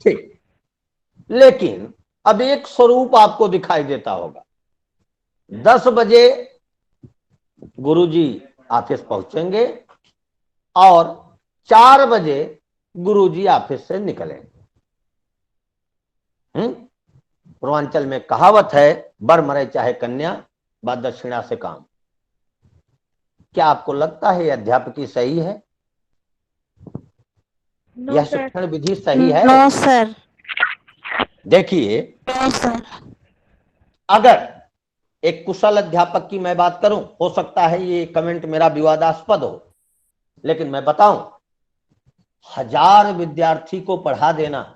ठीक, लेकिन अब एक स्वरूप आपको दिखाई देता होगा। 10 बजे गुरुजी ऑफिस पहुंचेंगे और 4 बजे गुरुजी ऑफिस से निकलेंगे। पूर्वांचल में कहावत है, बर मरे चाहे कन्या, बाद दक्षिणा से काम। क्या आपको लगता है अध्यापकी सही है? यह शिक्षण विधि सही है? No sir. देखिए, नो सर। अगर एक कुशल अध्यापक की मैं बात करूं, हो सकता है ये कमेंट मेरा विवादास्पद हो, लेकिन मैं बताऊं, 1000 विद्यार्थी को पढ़ा देना,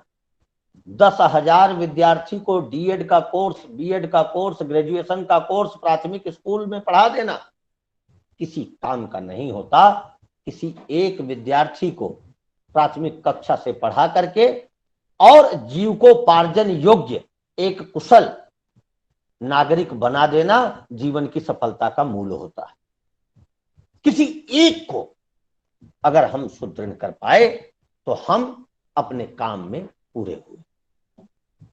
10,000 विद्यार्थी को डीएड का कोर्स, बीएड का कोर्स, ग्रेजुएशन का कोर्स प्राथमिक स्कूल में पढ़ा देना किसी काम का नहीं होता। किसी एक विद्यार्थी को प्राथमिक कक्षा से पढ़ा करके और जीविकोपार्जन योग्य एक कुशल नागरिक बना देना जीवन की सफलता का मूल होता है। किसी एक को अगर हम सुदृढ़ कर पाए तो हम अपने काम में पूरे हुए।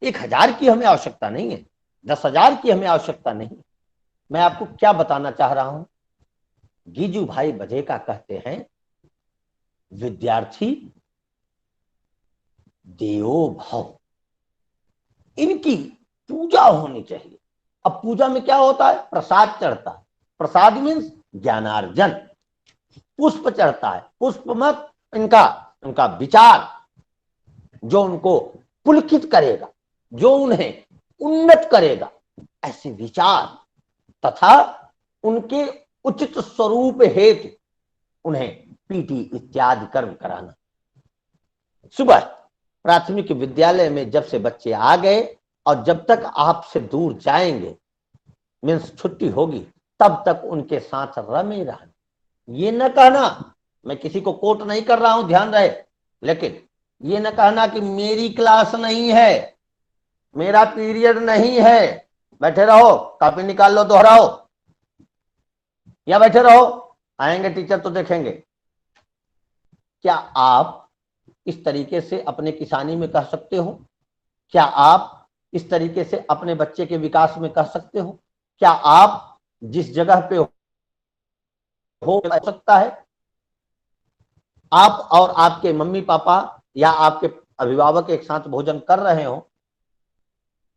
1000 की हमें आवश्यकता नहीं है, 10,000 की हमें आवश्यकता नहीं। मैं आपको क्या बताना चाह रहा हूं, गीजू भाई बधेका कहते हैं, विद्यार्थी देवो भव, इनकी पूजा होनी चाहिए। अब पूजा में क्या होता है? प्रसाद चढ़ता है। प्रसाद मीन्स ज्ञानार्जन। पुष्प चढ़ता है, पुष्प मत इनका विचार जो उनको पुलकित करेगा, जो उन्हें उन्नत करेगा, ऐसे विचार तथा उनके उचित स्वरूप हेतु उन्हें पीटी इत्यादि कर्म कराना। सुबह प्राथमिक विद्यालय में जब से बच्चे आ गए और जब तक आपसे दूर जाएंगे, मीन्स छुट्टी होगी, तब तक उनके साथ रमे रहना। ये न कहना, मैं किसी को कोट नहीं कर रहा हूं, ध्यान रहे, लेकिन ये न कहना कि मेरी क्लास नहीं है, मेरा पीरियड नहीं है, बैठे रहो, कॉपी निकाल लो, दोहराओ, या बैठे रहो, आएंगे टीचर तो देखेंगे। क्या आप इस तरीके से अपने किसानी में कह सकते हो? क्या आप इस तरीके से अपने बच्चे के विकास में कह सकते हो? क्या आप जिस जगह पे हो सकता है आप और आपके मम्मी पापा या आपके अभिभावक एक साथ भोजन कर रहे हो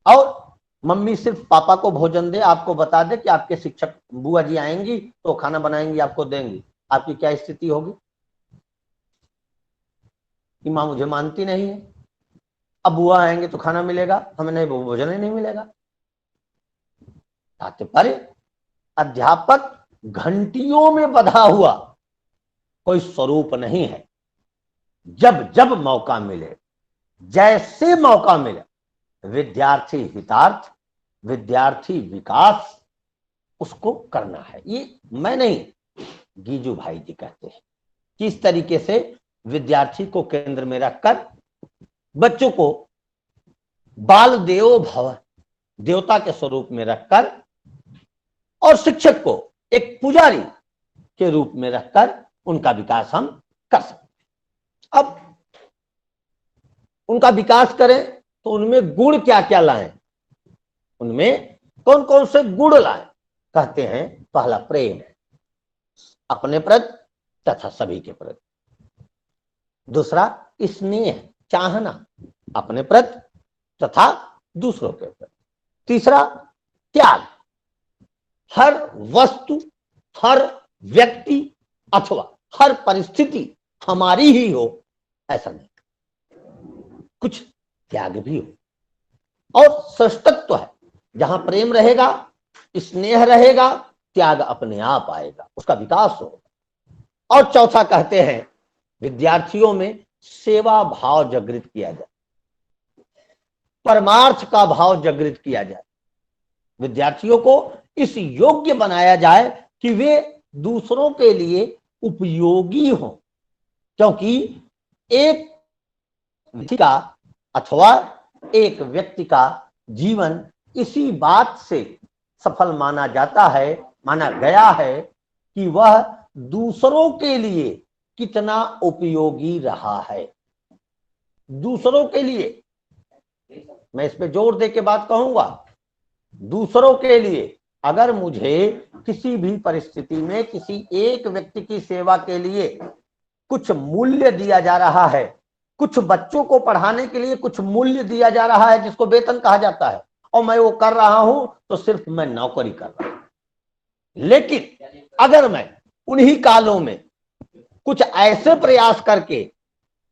और मम्मी सिर्फ पापा को भोजन दे, आपको बता दे कि आपके शिक्षक बुआ जी आएंगी तो खाना बनाएंगी, आपको देंगी, आपकी क्या स्थिति होगी? कि माँ मुझे मानती नहीं है, अब बुआ आएंगे तो खाना मिलेगा, हमें नहीं, भोजन ही नहीं मिलेगा। तात्पर्य, अध्यापक घंटियों में बंधा हुआ कोई स्वरूप नहीं है। जब जब मौका मिले, जैसे मौका मिले, विद्यार्थी हितार्थ, विद्यार्थी विकास उसको करना है। ये मैं नहीं, गीजू भाई जी कहते हैं। किस तरीके से विद्यार्थी को केंद्र में रखकर बच्चों को बाल देवो भव, देवता के स्वरूप में रखकर, और शिक्षक को एक पुजारी के रूप में रखकर उनका विकास हम कर सकते हैं। अब उनका विकास करें तो उनमें गुण क्या क्या लाएं, उनमें कौन कौन से गुण लाएं? कहते हैं पहला प्रेम है अपने प्रति तथा सभी के प्रति, दूसरा स्नेह चाहना अपने प्रति तथा दूसरों के प्रति, तीसरा त्याग, हर वस्तु हर व्यक्ति अथवा हर परिस्थिति हमारी ही हो ऐसा नहीं, कुछ त्याग भी हो। और सृष्टत्व है, जहां प्रेम रहेगा स्नेह रहेगा त्याग अपने आप आएगा, उसका विकास होगा। और चौथा कहते हैं विद्यार्थियों में सेवा भाव जागृत किया जाए, परमार्थ का भाव जागृत किया जाए, विद्यार्थियों को इस योग्य बनाया जाए कि वे दूसरों के लिए उपयोगी हों, क्योंकि एक व्यक्ति का अथवा एक व्यक्ति का जीवन इसी बात से सफल माना जाता है, माना गया है कि वह दूसरों के लिए कितना उपयोगी रहा है। दूसरों के लिए, मैं इस पे जोर दे के बात कहूंगा, दूसरों के लिए अगर मुझे किसी भी परिस्थिति में किसी एक व्यक्ति की सेवा के लिए कुछ मूल्य दिया जा रहा है, कुछ बच्चों को पढ़ाने के लिए कुछ मूल्य दिया जा रहा है जिसको वेतन कहा जाता है, और मैं वो कर रहा हूं तो सिर्फ मैं नौकरी कर रहा हूं। लेकिन अगर मैं उन्हीं कालों में कुछ ऐसे प्रयास करके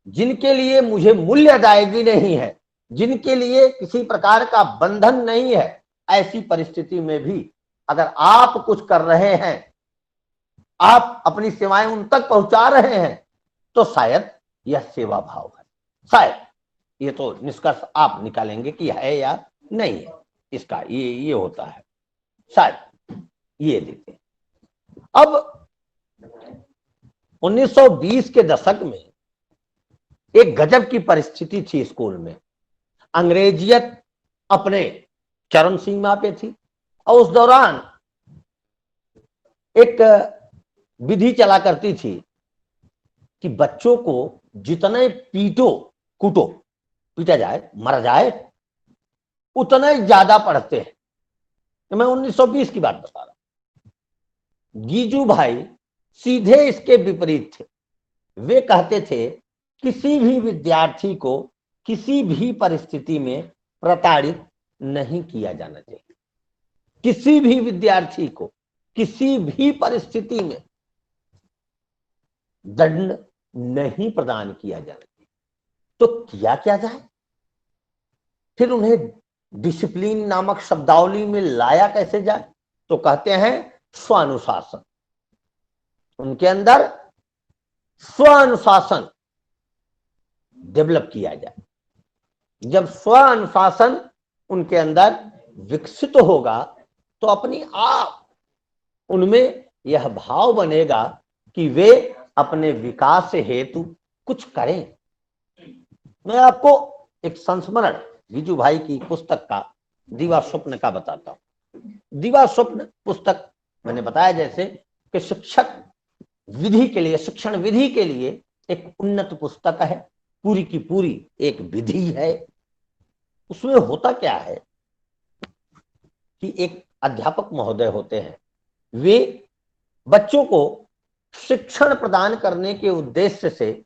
जिनके लिए मुझे मूल्य अदायगी नहीं है, जिनके लिए किसी प्रकार का बंधन नहीं है, ऐसी परिस्थिति में भी अगर आप कुछ कर रहे हैं, आप अपनी सेवाएं उन तक पहुंचा रहे हैं, तो शायद यह सेवा भाव है। शायद, ये तो निष्कर्ष आप निकालेंगे कि है या नहीं है, इसका ये होता है, शायद ये देते हैं। अब 1920 के दशक में एक गजब की परिस्थिति थी स्कूल में, अंग्रेजियत अपने चरम सीमा पे थी, और उस दौरान एक विधि चला करती थी कि बच्चों को जितने पीटा जाए, मर जाए, उतने ज्यादा पढ़ते हैं। तो मैं 1920 की बात बता रहा हूं। गीजू भाई सीधे इसके विपरीत थे। वे कहते थे किसी भी विद्यार्थी को किसी भी परिस्थिति में प्रताड़ित नहीं किया जाना चाहिए, किसी भी विद्यार्थी को किसी भी परिस्थिति में दंड नहीं प्रदान किया जाना चाहिए। तो किया क्या जाए? फिर उन्हें डिसिप्लिन नामक शब्दावली में लाया कैसे जाए? तो कहते हैं स्वानुशासन, उनके अंदर स्वानुशासन डेवलप किया जाए। जब स्वानुशासन उनके अंदर विकसित होगा तो अपनी आप उनमें यह भाव बनेगा कि वे अपने विकास हेतु कुछ करें। मैं आपको एक संस्मरण गीजू भाई की पुस्तक का दीवा स्वप्न का बताता हूं। दीवा स्वप्न पुस्तक मैंने बताया जैसे कि शिक्षक विधि के लिए, शिक्षण विधि के लिए एक उन्नत पुस्तक है, पूरी की पूरी एक विधि है। उसमें होता क्या है कि एक अध्यापक महोदय होते हैं, वे बच्चों को शिक्षण प्रदान करने के उद्देश्य से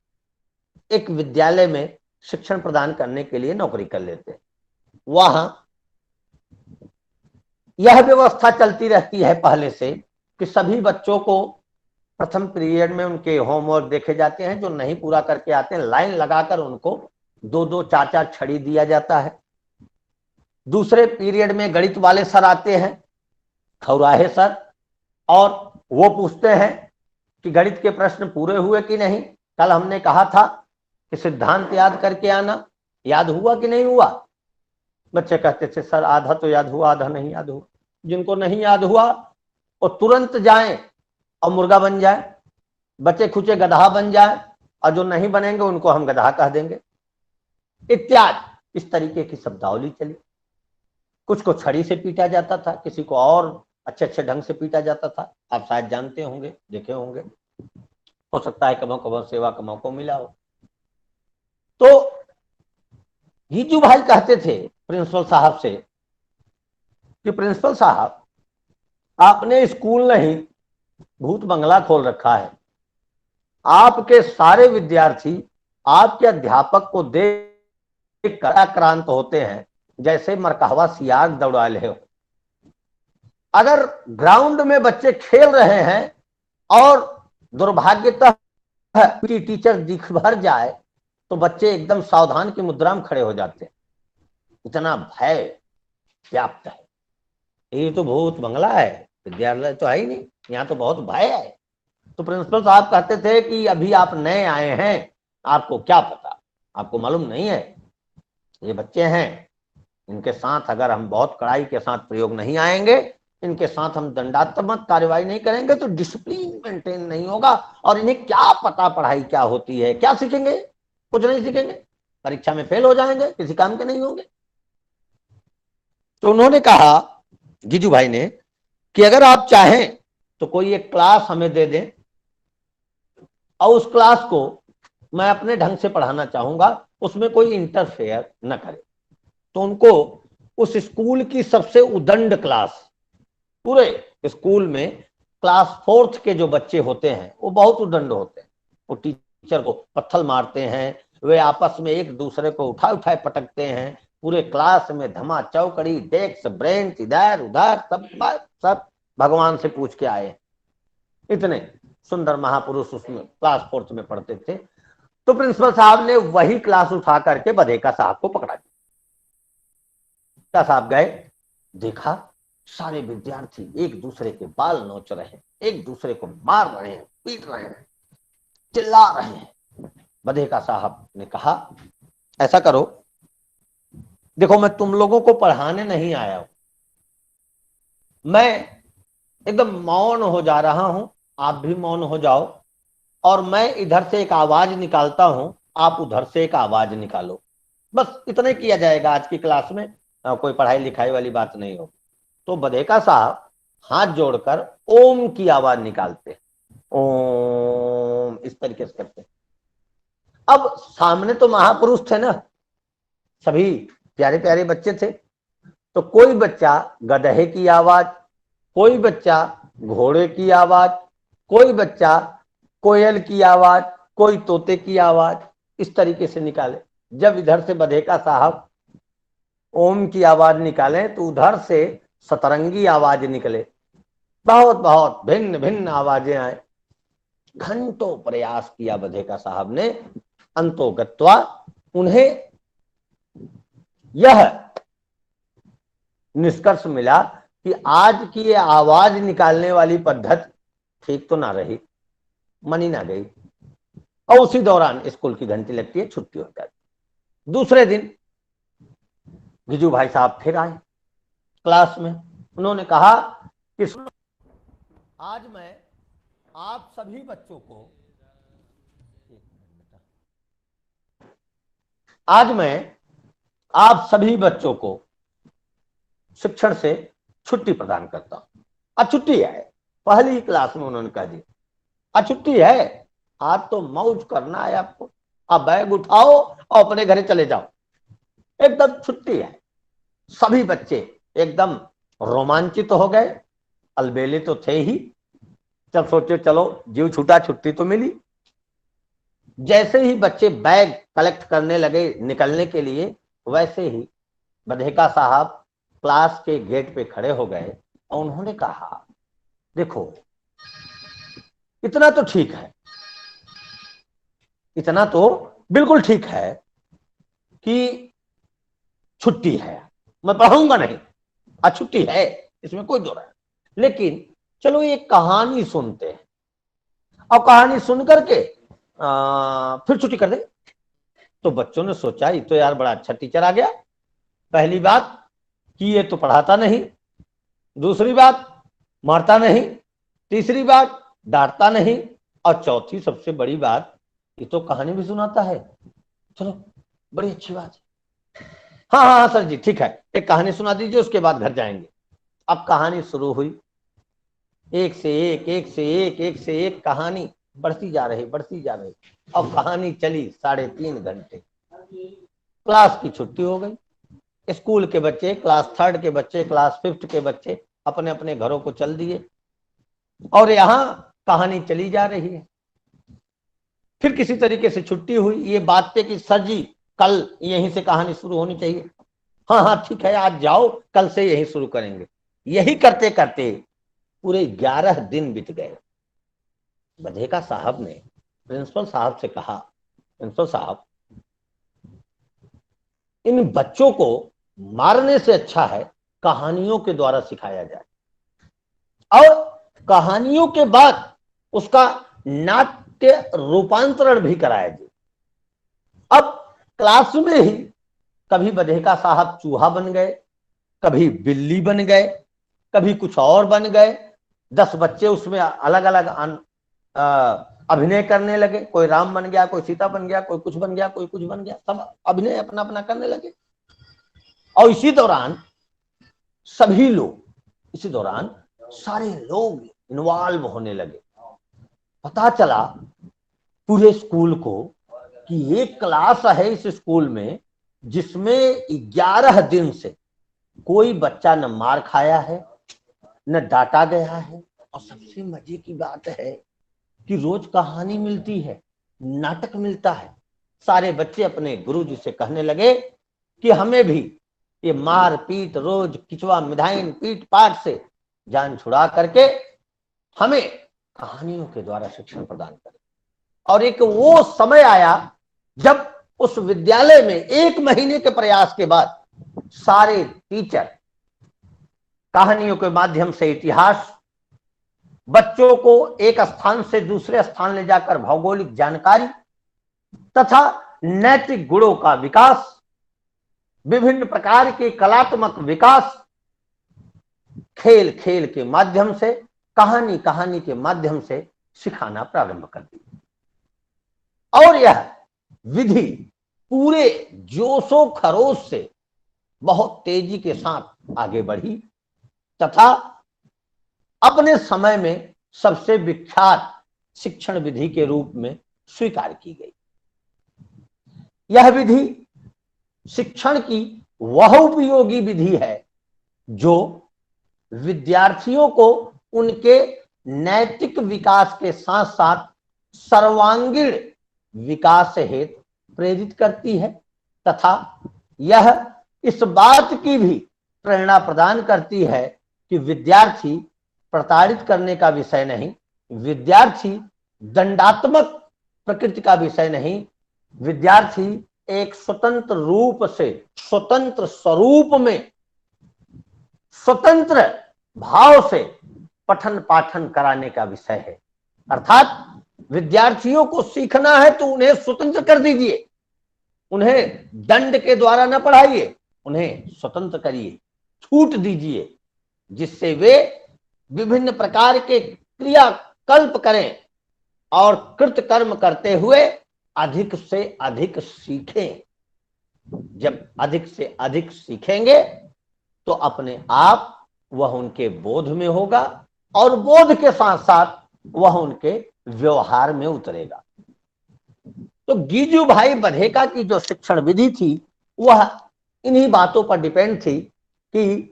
एक विद्यालय में शिक्षण प्रदान करने के लिए नौकरी कर लेते हैं। वहां यह व्यवस्था चलती रहती है पहले से कि सभी बच्चों को प्रथम पीरियड में उनके होमवर्क देखे जाते हैं, जो नहीं पूरा करके आते हैं लाइन लगाकर उनको 2-2 4-4 छड़ी दिया जाता है। दूसरे पीरियड में गणित वाले सर आते हैं, खौराहे सर, और वो पूछते हैं कि गणित के प्रश्न पूरे हुए कि नहीं, कल हमने कहा था कि सिद्धांत याद करके आना, याद हुआ कि नहीं हुआ? बच्चे कहते थे सर आधा तो याद हुआ, आधा नहीं याद हुआ। जिनको नहीं याद हुआ वो तुरंत जाएं और मुर्गा बन जाए, बच्चे खुचे गधा बन जाए, और जो नहीं बनेंगे उनको हम गधा कह देंगे इत्यादि। इस तरीके की शब्दावली चली। कुछ को छड़ी से पीटा जाता था, किसी को और अच्छे अच्छे ढंग से पीटा जाता था। आप शायद जानते होंगे, देखे होंगे, हो सकता है कभी कभी सेवा का मौका मिला हो। तो गीजू भाई कहते थे प्रिंसिपल साहब से कि प्रिंसिपल साहब, आपने स्कूल नहीं भूत बंगला खोल रखा है। आपके सारे विद्यार्थी आपके अध्यापक को देख कर आक्रांत होते हैं जैसे मरकहवा सियाग दौड़ा ले हो। अगर ग्राउंड में बच्चे खेल रहे हैं और दुर्भाग्यतः टीचर दिख भर जाए तो बच्चे एकदम सावधान की मुद्रा में खड़े हो जाते हैं। इतना भय व्याप्त है। ये तो भूत बंगला है, विद्यालय तो है ही नहीं, यहाँ तो बहुत भय है। तो प्रिंसिपल साहब कहते थे कि अभी आप नए आए हैं, आपको क्या पता, आपको मालूम नहीं है। ये बच्चे हैं, इनके साथ अगर हम बहुत कड़ाई के साथ प्रयोग नहीं आएंगे, इनके साथ हम दंडात्मक कार्रवाई नहीं करेंगे तो डिसिप्लिन मेंटेन नहीं होगा। और इन्हें क्या पता पढ़ाई क्या होती है, क्या सीखेंगे, कुछ नहीं सीखेंगे, परीक्षा में फेल हो जाएंगे, किसी काम के नहीं होंगे। तो उन्होंने कहा गीजू भाई ने कि अगर आप चाहें तो कोई एक क्लास हमें दे दें और उस क्लास को मैं अपने ढंग से पढ़ाना चाहूंगा, उसमें कोई इंटरफेयर न करे। तो उनको उस स्कूल की सबसे उदंड क्लास, पूरे स्कूल में क्लास 4th के जो बच्चे होते हैं वो बहुत उदंड होते हैं। वो टीचर को पत्थर मारते हैं, वे आपस में एक दूसरे को उठाए पटकते हैं, पूरे क्लास में धमा चौकड़ी, डेस्क, ब्रेंच, इधर उधर सब भगवान से पूछ के आए। इतने सुंदर महापुरुष उसमें क्लास 4th में पढ़ते थे। तो प्रिंसिपल साहब ने वही क्लास उठा करके बधेका साहब को पकड़ा दिया। साहब गए, देखा सारे विद्यार्थी एक दूसरे के बाल नोच रहे हैं, एक दूसरे को मार रहे हैं, पीट रहे हैं, चिल्ला रहे हैं। बधेका साहब ने कहा ऐसा करो, देखो मैं तुम लोगों को पढ़ाने नहीं आया हूं, मैं एकदम मौन हो जा रहा हूं, आप भी मौन हो जाओ, और मैं इधर से एक आवाज निकालता हूं, आप उधर से एक आवाज निकालो। बस इतना ही किया जाएगा आज की क्लास में, कोई पढ़ाई लिखाई वाली बात नहीं हो। तो बधेका साहब हाथ जोड़कर ओम की आवाज निकालते, ओम, इस तरीके से करते। अब सामने तो महापुरुष थे ना, सभी प्यारे प्यारे बच्चे थे। तो कोई बच्चा गधे की आवाज, कोई बच्चा घोड़े की आवाज, कोई बच्चा कोयल की आवाज, कोई तोते की आवाज, इस तरीके से निकाले। जब इधर से बधेका साहब ओम की आवाज निकाले तो उधर से सतरंगी आवाज निकले, बहुत बहुत भिन्न भिन्न आवाजें आए। घंटों प्रयास किया बधेका साहब ने, अंतोगत्वा उन्हें यह निष्कर्ष मिला कि आज की ये आवाज निकालने वाली पद्धति ठीक तो ना रही, मनी ना गई। और उसी दौरान स्कूल की घंटी लगती है, छुट्टी हो जाती। दूसरे दिन गिजू भाई साहब फिर आए क्लास में। उन्होंने कहा कि आज मैं आप सभी बच्चों को, आज मैं आप सभी बच्चों को शिक्षण से छुट्टी प्रदान करता हूं। आज छुट्टी है, पहली क्लास में उन्होंने कह दिया आज छुट्टी है, आज तो मौज करना है आपको, आप बैग उठाओ और अपने घरे चले जाओ, एकदम छुट्टी है। सभी बच्चे एकदम रोमांचित हो गए, अलबेले तो थे ही। जब सोचे चलो जीव छूटा, छुट्टी तो मिली। जैसे ही बच्चे बैग कलेक्ट करने लगे निकलने के लिए, वैसे ही बधेका साहब क्लास के गेट पे खड़े हो गए और उन्होंने कहा देखो इतना तो ठीक है, इतना तो बिल्कुल ठीक है कि छुट्टी है, मैं पढ़ाऊंगा नहीं, आज छुट्टी है, इसमें कोई दो राय, लेकिन चलो एक कहानी सुनते हैं और कहानी सुन करके फिर छुट्टी कर दे। तो बच्चों ने सोचा ये तो यार बड़ा अच्छा टीचर आ गया। पहली बात कि ये तो पढ़ाता नहीं, दूसरी बात मारता नहीं, तीसरी बात डांटता नहीं, और चौथी सबसे बड़ी बात ये तो कहानी भी सुनाता है। चलो बड़ी अच्छी बात है, हाँ हाँ सर जी ठीक है, एक कहानी सुना दीजिए, उसके बाद घर जाएंगे। अब कहानी शुरू हुई, एक से एक, एक से एक, एक से एक कहानी बढ़ती जा रही, बढ़ती जा रही। अब कहानी चली 3.5 घंटे। क्लास की छुट्टी हो गई। स्कूल के बच्चे, क्लास 3 के बच्चे, क्लास 5 के बच्चे अपने अपने घरों को चल दिए और यहां कहानी चली जा रही है। फिर किसी तरीके से छुट्टी हुई, ये बात पे कि सर जी कल यहीं से कहानी शुरू होनी चाहिए। हाँ हाँ ठीक है, आज जाओ, कल से यही शुरू करेंगे। यही करते करते पूरे 11 दिन बीत गए। बधेका साहब ने प्रिंसिपल साहब से कहा, प्रिंसिपल साहब, इन बच्चों को मारने से अच्छा है कहानियों के द्वारा सिखाया जाए और कहानियों के बाद उसका नाट्य रूपांतरण भी कराया जाए। अब क्लास में ही कभी बधेका साहब चूहा बन गए, कभी बिल्ली बन गए, कभी कुछ और बन गए। 10 बच्चे उसमें अलग अलग अभिनय करने लगे। कोई राम बन गया, कोई सीता बन गया, कोई कुछ बन गया, कोई कुछ बन गया, सब अभिनय अपना अपना करने लगे। और इसी दौरान सभी लोग, इसी दौरान सारे लोग इन्वॉल्व होने लगे। पता चला पूरे स्कूल को कि एक क्लास है इस स्कूल में जिसमें 11 दिन से कोई बच्चा न मार खाया है, न डांटा गया है। और सबसे मजे की बात है कि रोज कहानी मिलती है, नाटक मिलता है। सारे बच्चे अपने गुरुजी से कहने लगे कि हमें भी ये मार पीट, रोज किचवा मिधाइन पीट पाट से जान छुड़ा करके हमें कहानियों के द्वारा शिक्षण प्रदान करें। और एक वो समय आया जब उस विद्यालय में 1 महीने के प्रयास के बाद सारे टीचर कहानियों के माध्यम से इतिहास, बच्चों को एक स्थान से दूसरे स्थान ले जाकर भौगोलिक जानकारी तथा नैतिक गुणों का विकास, विभिन्न प्रकार के कलात्मक विकास खेल खेल के माध्यम से, कहानी कहानी के माध्यम से सिखाना प्रारंभ कर दिया। और यह विधि पूरे जोशो खरोश से बहुत तेजी के साथ आगे बढ़ी तथा अपने समय में सबसे विख्यात शिक्षण विधि के रूप में स्वीकार की गई। यह विधि शिक्षण की वह उपयोगी विधि है जो विद्यार्थियों को उनके नैतिक विकास के साथ साथ सर्वांगीण विकास हेतु प्रेरित करती है तथा यह इस बात की भी प्रेरणा प्रदान करती है कि विद्यार्थी प्रताड़ित करने का विषय नहीं, विद्यार्थी दंडात्मक प्रकृति का विषय नहीं, विद्यार्थी एक स्वतंत्र रूप से, स्वतंत्र स्वरूप में, स्वतंत्र भाव से पठन पाठन कराने का विषय है। अर्थात विद्यार्थियों को सीखना है तो उन्हें स्वतंत्र कर दीजिए, उन्हें दंड के द्वारा न पढ़ाइए, उन्हें स्वतंत्र करिए, छूट दीजिए, जिससे वे विभिन्न प्रकार के क्रियाकल्प करें और कृतकर्म करते हुए अधिक से अधिक सीखें। जब अधिक से अधिक सीखेंगे तो अपने आप वह उनके बोध में होगा और बोध के साथ साथ वह उनके व्यवहार में उतरेगा। तो गीजू भाई बधेका की जो शिक्षण विधि थी वह इन्हीं बातों पर डिपेंड थी कि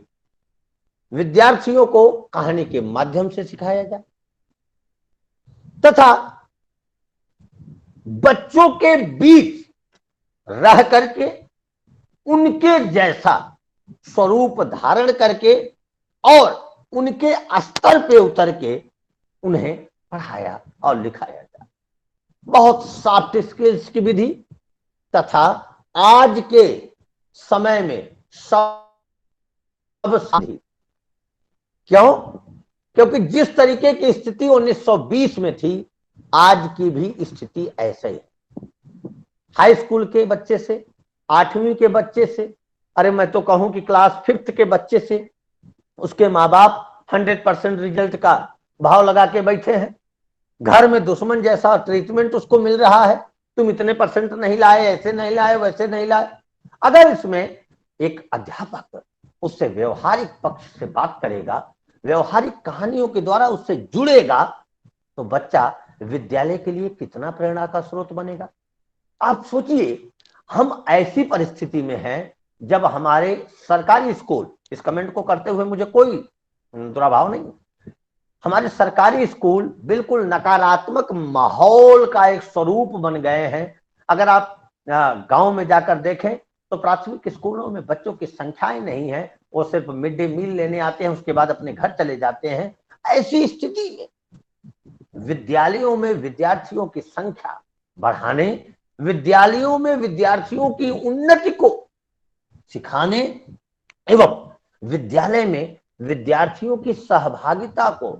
विद्यार्थियों को कहानी के माध्यम से सिखाया जाए तथा बच्चों के बीच रह करके उनके जैसा स्वरूप धारण करके और उनके स्तर पे उतर के उन्हें पढ़ाया और लिखाया जाए। बहुत सॉफ्ट स्किल्स की विधि तथा आज के समय में सब साथी। क्यों? क्योंकि जिस तरीके की स्थिति 1920 में थी आज की भी स्थिति ऐसे ही। हाई स्कूल के बच्चे से, 8वीं के बच्चे से, अरे मैं तो कहूं कि क्लास 5th के बच्चे से उसके माँ बाप 100% रिजल्ट का भाव लगा के बैठे हैं। घर में दुश्मन जैसा ट्रीटमेंट उसको मिल रहा है, तुम इतने % नहीं लाए, ऐसे नहीं लाए, वैसे नहीं लाए। अगर इसमें एक अध्यापक उससे व्यवहारिक पक्ष से बात करेगा, व्यवहारिक कहानियों के द्वारा उससे जुड़ेगा, तो बच्चा विद्यालय के लिए कितना प्रेरणा का स्रोत बनेगा। आप सोचिए, हम ऐसी परिस्थिति में हैं जब हमारे सरकारी स्कूल, इस कमेंट को करते हुए मुझे कोई दुराभाव नहीं, हमारे सरकारी स्कूल बिल्कुल नकारात्मक माहौल का एक स्वरूप बन गए हैं। अगर आप गांव में जाकर देखें तो प्राथमिक स्कूलों में बच्चों की संख्याएं नहीं है, वो सिर्फ मिड डे मील लेने आते हैं, उसके बाद अपने घर चले जाते हैं। ऐसी स्थिति में विद्यालयों में विद्यार्थियों की संख्या बढ़ाने, विद्यालयों में विद्यार्थियों की उन्नति को सिखाने एवं विद्यालय में विद्यार्थियों की सहभागिता को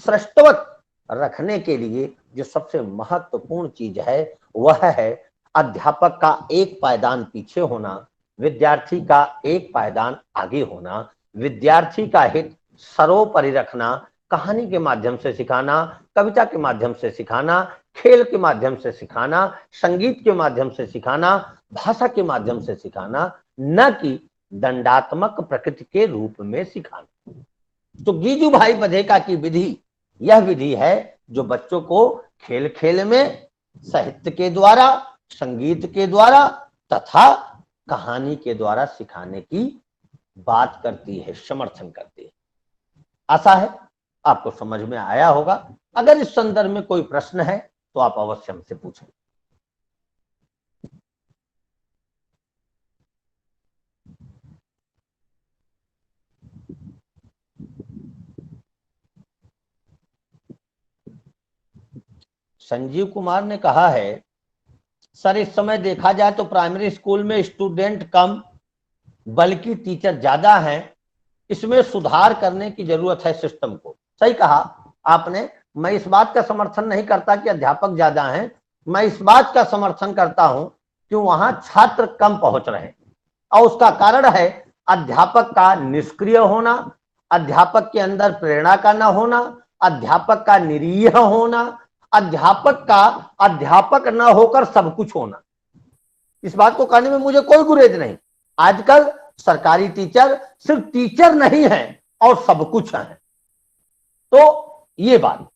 सृष्टवत रखने के लिए जो सबसे महत्वपूर्ण चीज है वह है अध्यापक का एक पायदान पीछे होना, विद्यार्थी का एक पायदान आगे होना, विद्यार्थी का हित सर्वोपरि रखना, कहानी के माध्यम से सिखाना, कविता के माध्यम से सिखाना, खेल के माध्यम से सिखाना, संगीत के माध्यम से सिखाना, भाषा के माध्यम से सिखाना, न कि दंडात्मक प्रकृति के रूप में सिखाना। तो गीजू भाई बधेका की विधि यह विधि है जो बच्चों को खेल खेल में, साहित्य के द्वारा, संगीत के द्वारा तथा कहानी के द्वारा सिखाने की बात करती है, समर्थन करती है। आशा है आपको समझ में आया होगा। अगर इस संदर्भ में कोई प्रश्न है तो आप अवश्य हमसे पूछें। संजीव कुमार ने कहा है, सर इस समय देखा जाए तो प्राइमरी स्कूल में स्टूडेंट कम बल्कि टीचर ज्यादा हैं, इसमें सुधार करने की जरूरत है सिस्टम को। सही कहा आपने। मैं इस बात का समर्थन नहीं करता कि अध्यापक ज्यादा हैं, मैं इस बात का समर्थन करता हूं कि वहां छात्र कम पहुंच रहे हैं और उसका कारण है अध्यापक का निष्क्रिय होना, अध्यापक के अंदर प्रेरणा का न होना, अध्यापक का निरीह होना, अध्यापक का अध्यापक न होकर सब कुछ होना। इस बात को कहने में मुझे कोई गुरेज नहीं। आजकल सरकारी टीचर सिर्फ टीचर नहीं है और सब कुछ है। तो ये बात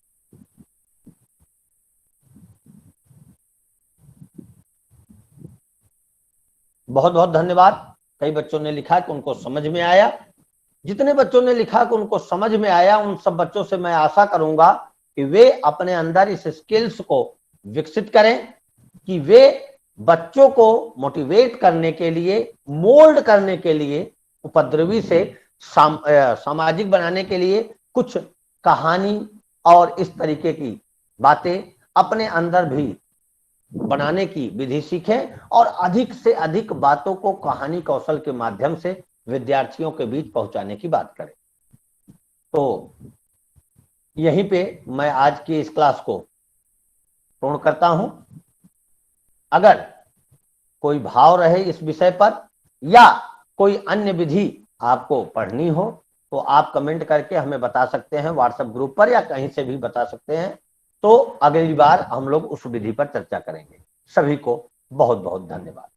बहुत बहुत धन्यवाद। कई बच्चों ने लिखा कि उनको समझ में आया। जितने बच्चों ने लिखा कि उनको समझ में आया, उन सब बच्चों से मैं आशा करूंगा कि वे अपने अंदर इस स्किल्स को विकसित करें, कि वे बच्चों को मोटिवेट करने के लिए, मोल्ड करने के लिए, उपद्रवी से सामाजिक बनाने के लिए कुछ कहानी और इस तरीके की बातें अपने अंदर भी बनाने की विधि सीखें और अधिक से अधिक बातों को कहानी कौशल के माध्यम से विद्यार्थियों के बीच पहुंचाने की बात करें। तो यहीं पे मैं आज की इस क्लास को पूर्ण करता हूं। अगर कोई भाव रहे इस विषय पर या कोई अन्य विधि आपको पढ़नी हो तो आप कमेंट करके हमें बता सकते हैं, व्हाट्सएप ग्रुप पर या कहीं से भी बता सकते हैं। तो अगली बार हम लोग उस विधि पर चर्चा करेंगे। सभी को बहुत बहुत धन्यवाद।